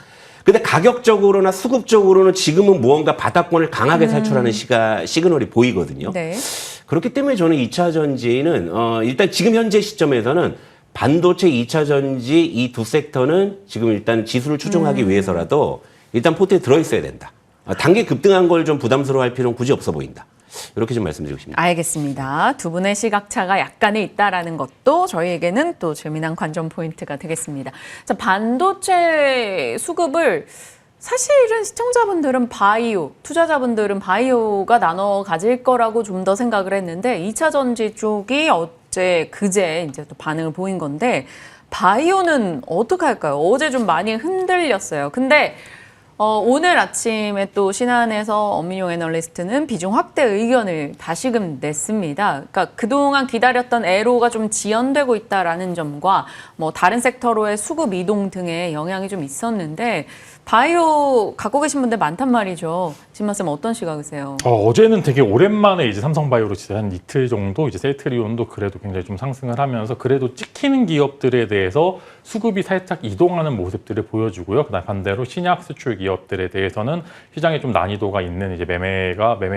근데 가격적으로나 수급적으로는 지금은 무언가 바닥권을 강하게 살출하는 시그널이 보이거든요.
네.
그렇기 때문에 저는 2차 전지는 일단 지금 현재 시점에서는 반도체 2차 전지 이 두 섹터는 지금 일단 지수를 추종하기 위해서라도 일단 포트에 들어있어야 된다. 단계 급등한 걸 좀 부담스러워할 필요는 굳이 없어 보인다. 이렇게 좀 말씀드리고 싶습니다.
알겠습니다. 두 분의 시각차가 약간의 있다라는 것도 저희에게는 또 재미난 관전 포인트가 되겠습니다. 자, 반도체 수급을 사실은 시청자분들은 바이오, 투자자분들은 바이오가 나눠 가질 거라고 좀 더 생각을 했는데 2차 전지 쪽이 그제 이제 또 반응을 보인 건데 바이오는 어떻게 할까요? 어제 좀 많이 흔들렸어요. 근데 오늘 아침에 또 신한에서 엄민용 애널리스트는 비중 확대 의견을 다시금 냈습니다. 그러니까 그동안 기다렸던 애로가 좀 지연되고 있다라는 점과 뭐 다른 섹터로의 수급 이동 등의 영향이 좀 있었는데 바이오 갖고 계신 분들 많단 말이죠. 진만쌤 어떤 시각이세요?
어제는 되게 오랜만에 이제 삼성바이오로직스 한 이틀 정도 이제 셀트리온도 그래도 굉장히 좀 상승을 하면서 그래도 찍히는 기업들에 대해서 수급이 살짝 이동하는 모습들을 보여주고요. 그다음 반대로 신약 수출 기업들에 대해서는 시장에 좀 난이도가 있는 이제 매매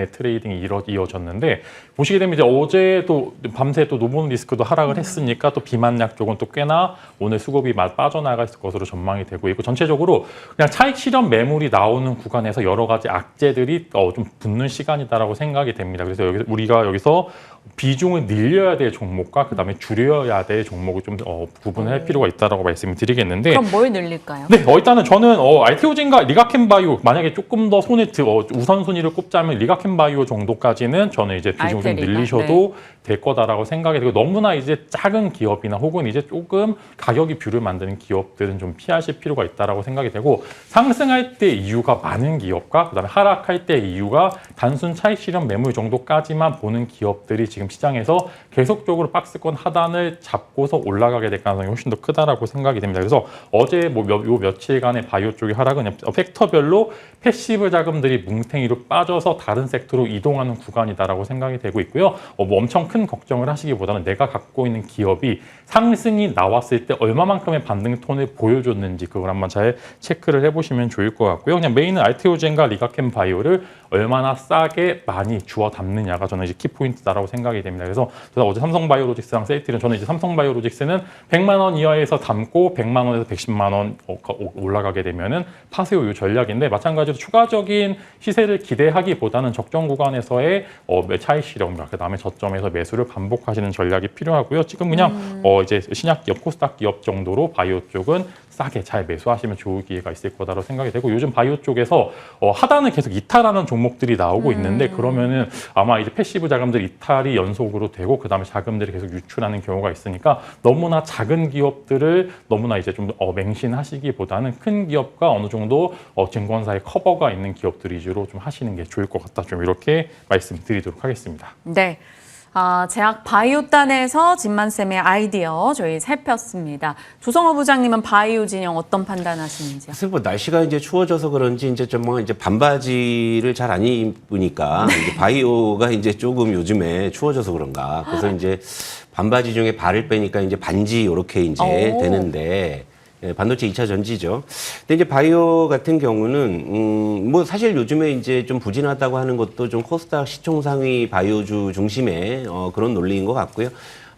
트레이딩이 이어졌는데 보시게 되면 이제 어제도 밤새 또 노보노디스크도 하락을 했으니까 또 비만약 쪽은 또 꽤나 오늘 수급이 빠져나갈 것으로 전망이 되고 있고 전체적으로 그냥 차익 실현 매물이 나오는 구간에서 여러 가지 악재들이 좀 붙는 시간이다라고 생각이 됩니다. 그래서 우리가 여기서 비중을 늘려야 될 종목과 그다음에 줄여야 될 종목을 좀 구분할 필요가 있다라고 말씀을 드리겠는데
그럼 뭘 늘릴까요?
네, 일단은 저는 알테오젠과 리가켄바이오 만약에 조금 더 우선순위를 꼽자면 리가켄바이오 정도까지는 저는 이제 비중을 좀
알테리가?
늘리셔도 될 거다라고 생각이 되고 너무나 이제 작은 기업이나 혹은 이제 조금 가격이 뷰를 만드는 기업들은 좀 피하실 필요가 있다라고 생각이 되고 상승할 때 이유가 많은 기업과 그다음에 하락할 때 이유가 단순 차익 실현 매물 정도까지만 보는 기업들이 지금 시장에서 계속적으로 박스권 하단을 잡고서 올라가게 될 가능성이 훨씬 더 크다라고 생각이 됩니다. 그래서 어제 요 며칠간의 바이오 쪽의 하락은 섹터별로 패시브 자금들이 뭉탱이로 빠져서 다른 섹터로 이동하는 구간이다라고 생각이 되고 있고요. 뭐 엄청 큰 걱정을 하시기보다는 내가 갖고 있는 기업이 상승이 나왔을 때 얼마만큼의 반등 톤을 보여줬는지 그걸 한번 잘 체크를 해보시면 좋을 것 같고요. 그냥 메인은 알테오젠과 리가켄 바이오를 얼마나 싸게 많이 주워 담느냐가 저는 이제 키포인트다라고 생각이 됩니다. 그래서 어제 삼성바이오로직스랑 셀트리온 저는 이제 삼성바이오로직스는 100만 원 이하에서 담고 100만 원에서 110만 원 올라가게 되면은 파세요 이 전략인데 마찬가지로 추가적인 시세를 기대하기보다는 적정 구간에서의 차익 실현과 그다음에 저점에서 매수를 반복하시는 전략이 필요하고요. 지금 그냥 이제 신약 기업, 코스닥 기업 정도로 바이오 쪽은 싸게 잘 매수하시면 좋을 기회가 있을 거다라고 생각이 되고 요즘 바이오 쪽에서 하단을 계속 이탈하는 종목들이 나오고 있는데 그러면은 아마 이제 패시브 자금들 이탈이 연속으로 되고 그다음에 자금들이 계속 유출하는 경우가 있으니까 너무나 작은 기업들을 너무나 이제 좀 맹신하시기보다는 큰 기업과 어느 정도 증권사의 커버가 있는 기업들 위주로 좀 하시는 게 좋을 것 같다. 좀 이렇게 말씀드리도록 하겠습니다.
네. 제약 바이오단에서 진만쌤의 아이디어 저희 살폈습니다. 조성호 부장님은 바이오 진영 어떤 판단하시는지요?
사실 뭐 날씨가 이제 추워져서 그런지 이제 좀 이제 반바지를 잘 안 입으니까 이제 바이오가 이제 조금 요즘에 추워져서 그런가. 그래서 이제 반바지 중에 발을 빼니까 이제 반지 이렇게 이제 되는데. 예, 반도체 2차 전지죠. 근데 이제 바이오 같은 경우는, 뭐 사실 요즘에 이제 좀 부진하다고 하는 것도 좀 코스닥 시총 상위 바이오주 중심의 그런 논리인 것 같고요.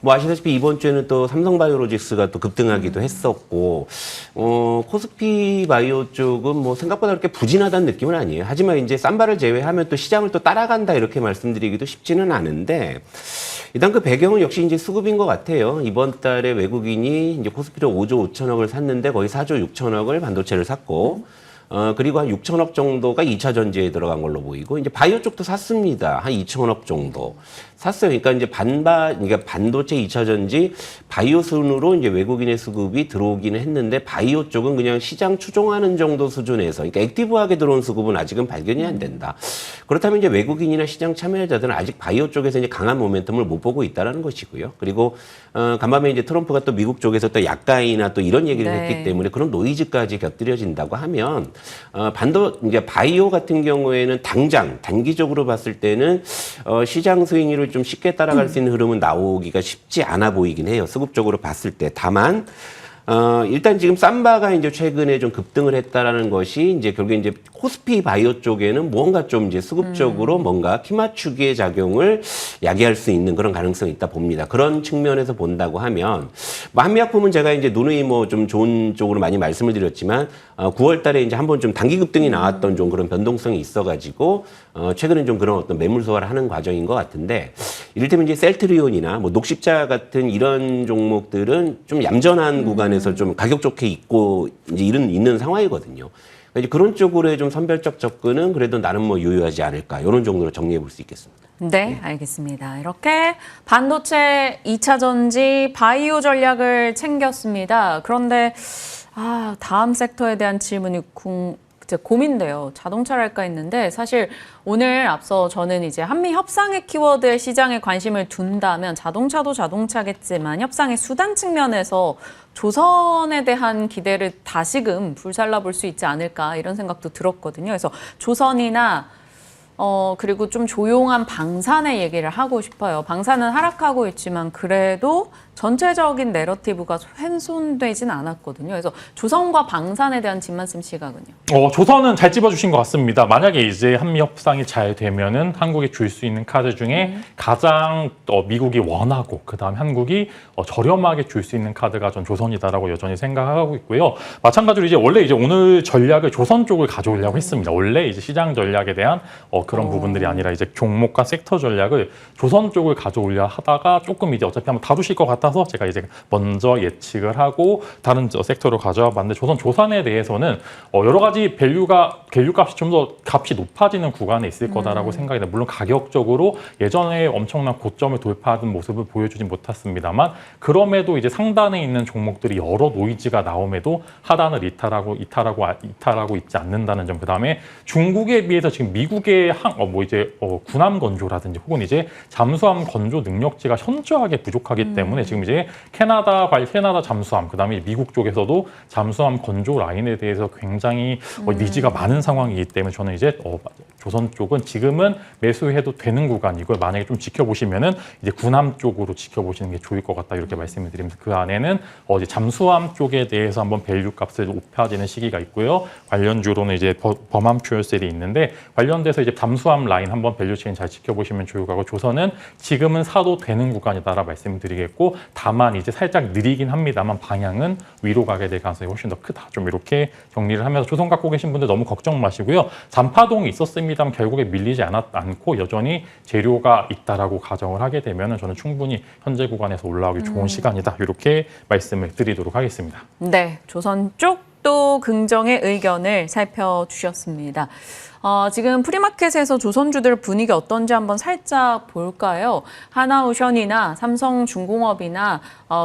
뭐 아시다시피 이번 주에는 또 삼성바이오로직스가 또 급등하기도 했었고, 코스피 바이오 쪽은 뭐 생각보다 그렇게 부진하다는 느낌은 아니에요. 하지만 이제 쌈바를 제외하면 또 시장을 또 따라간다 이렇게 말씀드리기도 쉽지는 않은데, 일단 그 배경은 역시 이제 수급인 것 같아요. 이번 달에 외국인이 이제 코스피로 5조 5천억을 샀는데 거의 4조 6천억을 반도체를 샀고, 그리고 한 6천억 정도가 2차 전지에 들어간 걸로 보이고, 이제 바이오 쪽도 샀습니다. 한 2천억 정도. 샀어요. 그러니까 이제 그러니까 반도체 2차 전지 바이오 순으로 이제 외국인의 수급이 들어오기는 했는데 바이오 쪽은 그냥 시장 추종하는 정도 수준에서 그러니까 액티브하게 들어온 수급은 아직은 발견이 안 된다. 그렇다면 이제 외국인이나 시장 참여자들은 아직 바이오 쪽에서 이제 강한 모멘텀을 못 보고 있다라는 것이고요. 그리고 간밤에 이제 트럼프가 또 미국 쪽에서 또 약가이나 또 이런 얘기를 했기 때문에 그런 노이즈까지 곁들여진다고 하면 이제 바이오 같은 경우에는 단기적으로 봤을 때는 시장 스윙률을 좀 쉽게 따라갈 수 있는 흐름은 나오기가 쉽지 않아 보이긴 해요. 수급적으로 봤을 때. 다만 일단 지금 쌈바가 이제 최근에 좀 급등을 했다라는 것이 이제 결국에 이제 코스피 바이오 쪽에는 뭔가 좀 이제 수급적으로 뭔가 키 맞추기의 작용을 야기할 수 있는 그런 가능성이 있다 봅니다. 그런 측면에서 본다고 하면 뭐 한미약품은 제가 이제 누누이 뭐 좀 좋은 쪽으로 많이 말씀을 드렸지만 9월 달에 이제 한번 좀 단기 급등이 나왔던 좀 그런 변동성이 있어가지고 최근에 좀 그런 어떤 매물 소화를 하는 과정인 것 같은데 이를테면 이제 셀트리온이나 뭐 녹십자 같은 이런 종목들은 좀 얌전한 구간에서 좀 가격 좋게 있고 이제 있는 상황이거든요. 그러니까 이제 그런 쪽으로의 좀 선별적 접근은 그래도 나름 뭐 유효하지 않을까 이런 정도로 정리해 볼 수 있겠습니다.
네, 알겠습니다. 이렇게 반도체 2차 전지 바이오 전략을 챙겼습니다. 그런데 다음 섹터에 대한 질문이 이제 고민돼요. 자동차를 할까 했는데 사실 오늘 앞서 저는 이제 한미 협상의 키워드의 시장에 관심을 둔다면 자동차도 자동차겠지만 협상의 수단 측면에서 조선에 대한 기대를 다시금 불살라 볼 수 있지 않을까 이런 생각도 들었거든요. 그래서 조선이나 그리고 좀 조용한 방산의 얘기를 하고 싶어요. 방산은 하락하고 있지만 그래도 전체적인 내러티브가 훼손되진 않았거든요. 그래서 조선과 방산에 대한 진만씀 시각은요?
조선은 잘 찝어주신 것 같습니다. 만약에 이제 한미 협상이 잘 되면은 한국이 줄 수 있는 카드 중에 가장 미국이 원하고 그다음 한국이 저렴하게 줄 수 있는 카드가 전 조선이다라고 여전히 생각하고 있고요. 마찬가지로 이제 원래 이제 오늘 전략을 조선 쪽을 가져오려고 했습니다. 원래 이제 시장 전략에 대한 그런 부분들이 아니라 이제 종목과 섹터 전략을 조선 쪽을 가져오려 하다가 조금 이제 어차피 한번 다루실 것 같아서 제가 이제 먼저 예측을 하고 다른 섹터로 가져와 봤는데 조선에 대해서는 여러 가지 밸류 값이 좀 더 값이 높아지는 구간에 있을 거다라고 생각이 돼요. 물론 가격적으로 예전에 엄청난 고점을 돌파하던 모습을 보여주진 못했습니다만 그럼에도 이제 상단에 있는 종목들이 여러 노이즈가 나옴에도 하단을 이탈하고 있지 않는다는 점. 그다음에 중국에 비해서 지금 미국의 군함 건조라든지 혹은 이제 잠수함 건조 능력치가 현저하게 부족하기 때문에 지금 이제 캐나다 잠수함 그다음에 미국 쪽에서도 잠수함 건조 라인에 대해서 굉장히 니즈가 많은 상황이기 때문에 저는 이제 조선 쪽은 지금은 매수해도 되는 구간이고 만약에 좀 지켜보시면은 이제 군함 쪽으로 지켜보시는 게 좋을 것 같다 이렇게 말씀을 드리면서 그 안에는 이제 잠수함 쪽에 대해서 한번 밸류 값을 높여지는 시기가 있고요. 관련주로는 이제 범한 퓨얼셀이 있는데 관련돼서 이제 잠수함 라인 한번 밸류 체인 잘 지켜보시면 좋을 것 같고 조선은 지금은 사도 되는 구간이다라 말씀드리겠고 다만 이제 살짝 느리긴 합니다만 방향은 위로 가게 될 가능성이 훨씬 더 크다. 좀 이렇게 정리를 하면서 조선 갖고 계신 분들 너무 걱정 마시고요. 잔파동이 있었습니다만 결국에 밀리지 않고 여전히 재료가 있다라고 가정을 하게 되면 저는 충분히 현재 구간에서 올라오기 좋은 시간이다. 이렇게 말씀을 드리도록 하겠습니다.
네, 조선 쪽도 긍정의 의견을 살펴주셨습니다. 지금 프리마켓에서 조선주들 분위기 어떤지 한번 살짝 볼까요? 하나오션이나 삼성중공업이나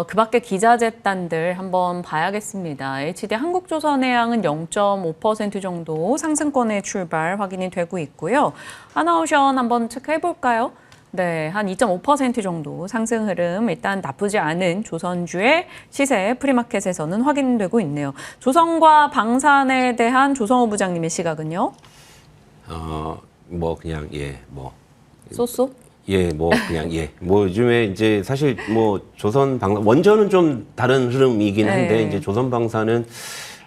그 밖에 기자재단들 한번 봐야겠습니다. HD 한국조선해양은 0.5% 정도 상승권의 출발 확인이 되고 있고요. 하나오션 한번 체크해볼까요? 네, 한 2.5% 정도 상승 흐름 일단 나쁘지 않은 조선주의 시세 프리마켓에서는 확인되고 있네요. 조선과 방산에 대한 조성호 부장님의 시각은요? 쏘쏘?
요즘에 이제 사실 조선 방산 원전은 좀 다른 흐름이긴 한데 이제 조선 방산은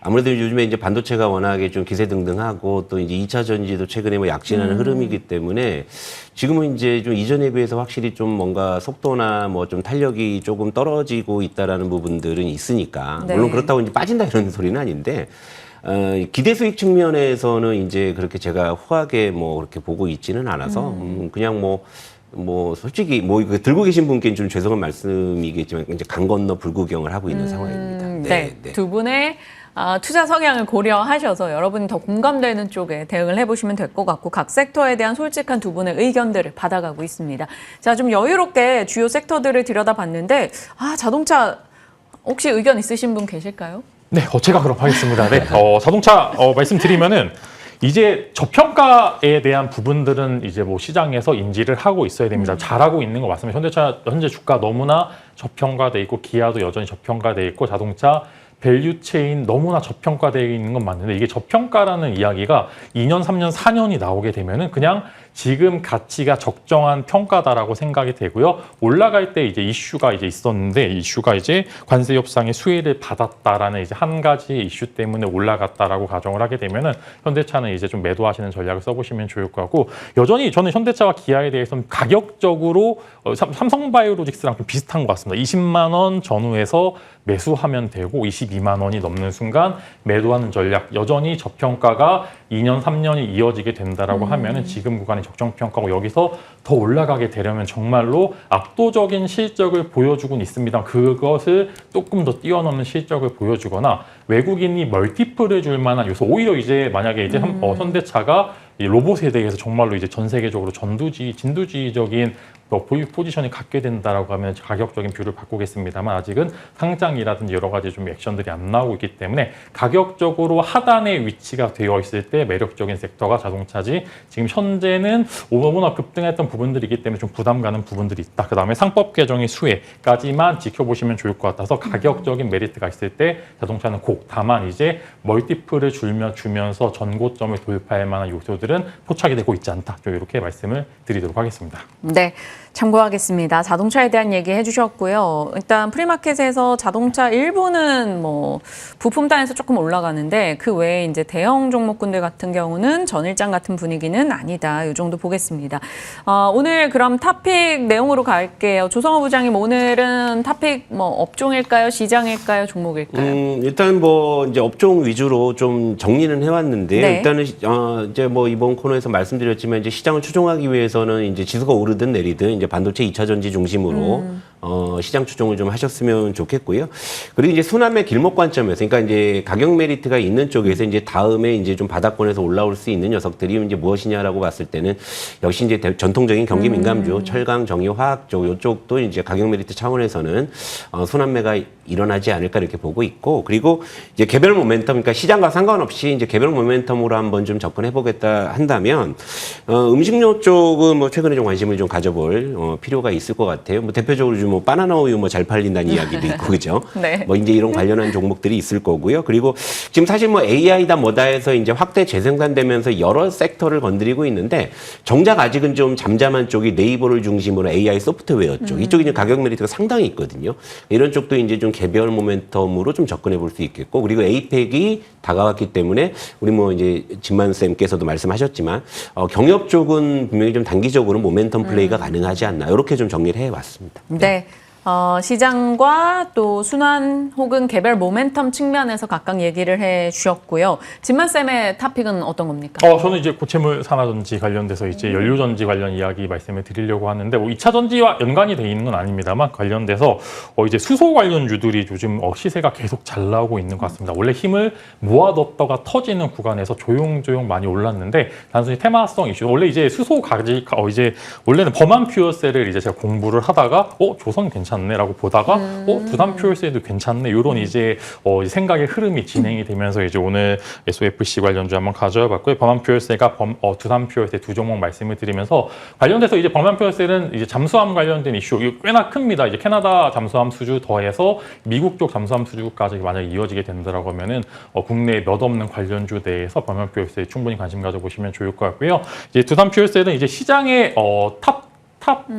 아무래도 요즘에 이제 반도체가 워낙에 좀 기세등등하고 또 이제 2차 전지도 최근에 약진하는 흐름이기 때문에 지금은 이제 좀 이전에 비해서 확실히 좀 뭔가 속도나 좀 탄력이 조금 떨어지고 있다라는 부분들은 있으니까 물론 그렇다고 이제 빠진다 이런 소리는 아닌데 기대 수익 측면에서는 이제 그렇게 제가 후하게 그렇게 보고 있지는 않아서 그냥 솔직히 이거 들고 계신 분께는 좀 죄송한 말씀이겠지만 이제 강 건너 불구경을 하고 있는 상황입니다.
네. 두 분의 투자 성향을 고려하셔서 여러분이 더 공감되는 쪽에 대응을 해보시면 될 것 같고 각 섹터에 대한 솔직한 두 분의 의견들을 받아가고 있습니다. 자, 좀 여유롭게 주요 섹터들을 들여다봤는데 자동차 혹시 의견 있으신 분 계실까요?
네, 제가 그럼 하겠습니다. 네, 자동차 말씀드리면은 이제 저평가에 대한 부분들은 이제 시장에서 인지를 하고 있어야 됩니다. 잘하고 있는 거 맞습니다. 현대차 현재 주가 너무나 저평가돼 있고 기아도 여전히 저평가돼 있고 자동차 밸류 체인 너무나 저평가되어 있는 건 맞는데 이게 저평가라는 이야기가 2년, 3년, 4년이 나오게 되면은 그냥 지금 가치가 적정한 평가다라고 생각이 되고요. 올라갈 때 이제 이슈가 이제 있었는데 이슈가 이제 관세 협상의 수혜를 받았다라는 이제 한 가지 이슈 때문에 올라갔다라고 가정을 하게 되면은 현대차는 이제 좀 매도하시는 전략을 써보시면 좋을 것 같고 여전히 저는 현대차와 기아에 대해서는 가격적으로 삼성바이오로직스랑 좀 비슷한 것 같습니다. 20만 원 전후에서 매수하면 되고 22만 원이 넘는 순간 매도하는 전략 여전히 저평가가 2년, 3년이 이어지게 된다라고 하면은 지금 구간이 적정평가고 여기서 더 올라가게 되려면 정말로 압도적인 실적을 보여주곤 있습니다. 그것을 조금 더 뛰어넘는 실적을 보여주거나 외국인이 멀티플을 줄 만한 요소 오히려 이제 만약에 이제 현대차가 이 로봇에 대해서 정말로 이제 전 세계적으로 진두지휘적인 더 보유 포지션이 갖게 된다라고 하면 가격적인 뷰를 바꾸겠습니다만 아직은 상장이라든지 여러 가지 좀 액션들이 안 나오고 있기 때문에 가격적으로 하단에 위치가 되어 있을 때 매력적인 섹터가 자동차지 지금 현재는 워낙 급등했던 부분들이기 때문에 좀 부담 가는 부분들이 있다. 그다음에 상법 개정의 수혜까지만 지켜보시면 좋을 것 같아서 가격적인 메리트가 있을 때 자동차는 다만 이제 멀티플을 주면서 전고점을 돌파할 만한 요소들은 포착이 되고 있지 않다. 좀 이렇게 말씀을 드리도록 하겠습니다.
네, 참고하겠습니다. 자동차에 대한 얘기 해주셨고요. 일단 프리마켓에서 자동차 일부는 뭐 부품단에서 조금 올라가는데 그 외에 이제 대형 종목군들 같은 경우는 전일장 같은 분위기는 아니다. 이 정도 보겠습니다. 오늘 그럼 토픽 내용으로 갈게요. 조성호 부장님, 오늘은 토픽 뭐 업종일까요, 시장일까요, 종목일까요?
일단 뭐 이제 업종 위주로 좀 정리는 해왔는데요.
네.
일단은 이제 뭐 이번 코너에서 말씀드렸지만 이제 시장을 추종하기 위해서는 이제 지수가 오르든 내리든 이제 반도체 2차 전지 중심으로 시장 추종을 좀 하셨으면 좋겠고요. 그리고 이제 순환매 길목 관점에서, 그러니까 이제 가격 메리트가 있는 쪽에서 이제 다음에 이제 좀 바닥권에서 올라올 수 있는 녀석들이 이제 무엇이냐라고 봤을 때는 역시 이제 전통적인 경기 민감주, 철강, 정유, 화학 쪽 이쪽도 이제 가격 메리트 차원에서는 순환매가 일어나지 않을까 이렇게 보고 있고, 그리고 이제 개별 모멘텀, 그러니까 시장과 상관없이 이제 개별 모멘텀으로 한번 좀 접근해 보겠다 한다면 음식료 쪽은 뭐 최근에 좀 관심을 좀 가져볼 필요가 있을 것 같아요. 뭐 대표적으로 좀 뭐 바나나 우유 뭐 잘 팔린다는 이야기도 있고, 그죠?
네.
뭐 이제 이런 관련한 종목들이 있을 거고요. 그리고 지금 사실 뭐 AI다 뭐다 해서 이제 확대 재생산되면서 여러 섹터를 건드리고 있는데 정작 아직은 좀 잠잠한 쪽이 네이버를 중심으로 AI 소프트웨어 쪽, 이쪽이 이제 가격 메리트가 상당히 있거든요. 이런 쪽도 이제 좀 개별 모멘텀으로 좀 접근해 볼 수 있겠고, 그리고 에이펙이 다가왔기 때문에 우리 뭐 이제 진만 쌤께서도 말씀하셨지만 경협 쪽은 분명히 좀 단기적으로 모멘텀 플레이가 가능하지 않나, 이렇게 좀 정리를 해왔습니다.
네. 시장과 또 순환 혹은 개별 모멘텀 측면에서 각각 얘기를 해 주셨고요. 진만쌤의 토픽은 어떤 겁니까?
저는 이제 고체물 산화전지 관련돼서 이제 연료전지 관련 이야기 말씀을 드리려고 하는데, 뭐 2차 전지와 연관이 돼 있는 건 아닙니다만 관련돼서 이제 수소 관련주들이 요즘 시세가 계속 잘 나오고 있는 것 같습니다. 원래 힘을 모아뒀다가 터지는 구간에서 조용조용 많이 올랐는데 단순히 테마성 이슈. 원래 이제 수소 가지 이제 원래는 범한 퓨어셀을 이제 제가 공부를 하다가 조선 괜찮. 라고 보다가 두산 퓨얼셀도 괜찮네, 이런 이제 생각의 흐름이 진행이 되면서 이제 오늘 SOFC 관련주 한번 가져와 봤고요. 범한 퓨얼셀과 두산 퓨얼셀 두 종목 말씀을 드리면서 관련돼서 이제 범한 퓨얼셀은 이제 잠수함 관련된 이슈 이거 꽤나 큽니다. 이제 캐나다 잠수함 수주 더해서 미국 쪽 잠수함 수주까지 만약 이어지게 된다라고 하면은 국내에 몇 없는 관련주 내에서 범한 퓨얼셀 충분히 관심 가져보시면 좋을 것 같고요. 이제 두산 퓨얼셀은 이제 시장의 탑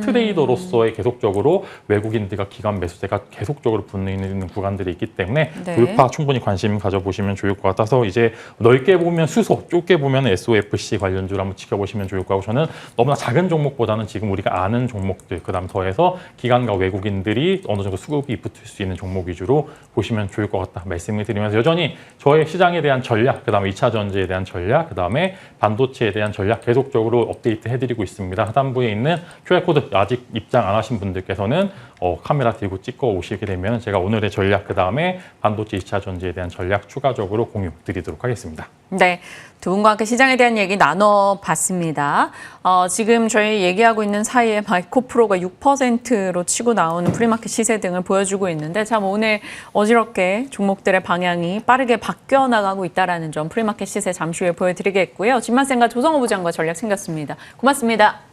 트레이더로서의 계속적으로 외국인들과 기관 매수세가 계속적으로 붙는 있는 구간들이 있기 때문에
네.
돌파 충분히 관심 가져보시면 좋을 것 같아서 이제 넓게 보면 수소, 좁게 보면 SOFC 관련주를 한번 지켜보시면 좋을 것 같고, 저는 너무나 작은 종목보다는 지금 우리가 아는 종목들, 그다음 더해서 기관과 외국인들이 어느 정도 수급이 붙을 수 있는 종목 위주로 보시면 좋을 것 같다 말씀을 드리면서, 여전히 저의 시장에 대한 전략, 그다음에 2차 전지에 대한 전략, 그다음에 반도체에 대한 전략 계속적으로 업데이트 해드리고 있습니다. 하단부에 있는 QR코드 아직 입장 안 하신 분들께서는 카메라 들고 찍고 오시게 되면 제가 오늘의 전략, 그다음에 반도체 2차 전지에 대한 전략 추가적으로 공유 드리도록 하겠습니다.
네, 두 분과 함께 시장에 대한 얘기 나눠봤습니다. 지금 저희 얘기하고 있는 사이에 마이코프로가 6%로 치고 나오는 프리마켓 시세 등을 보여주고 있는데, 참 오늘 어지럽게 종목들의 방향이 빠르게 바뀌어 나가고 있다는 점 프리마켓 시세 잠시 후에 보여드리겠고요. 진만쌤과 조성호 부장과 전략 챙겼습니다. 고맙습니다.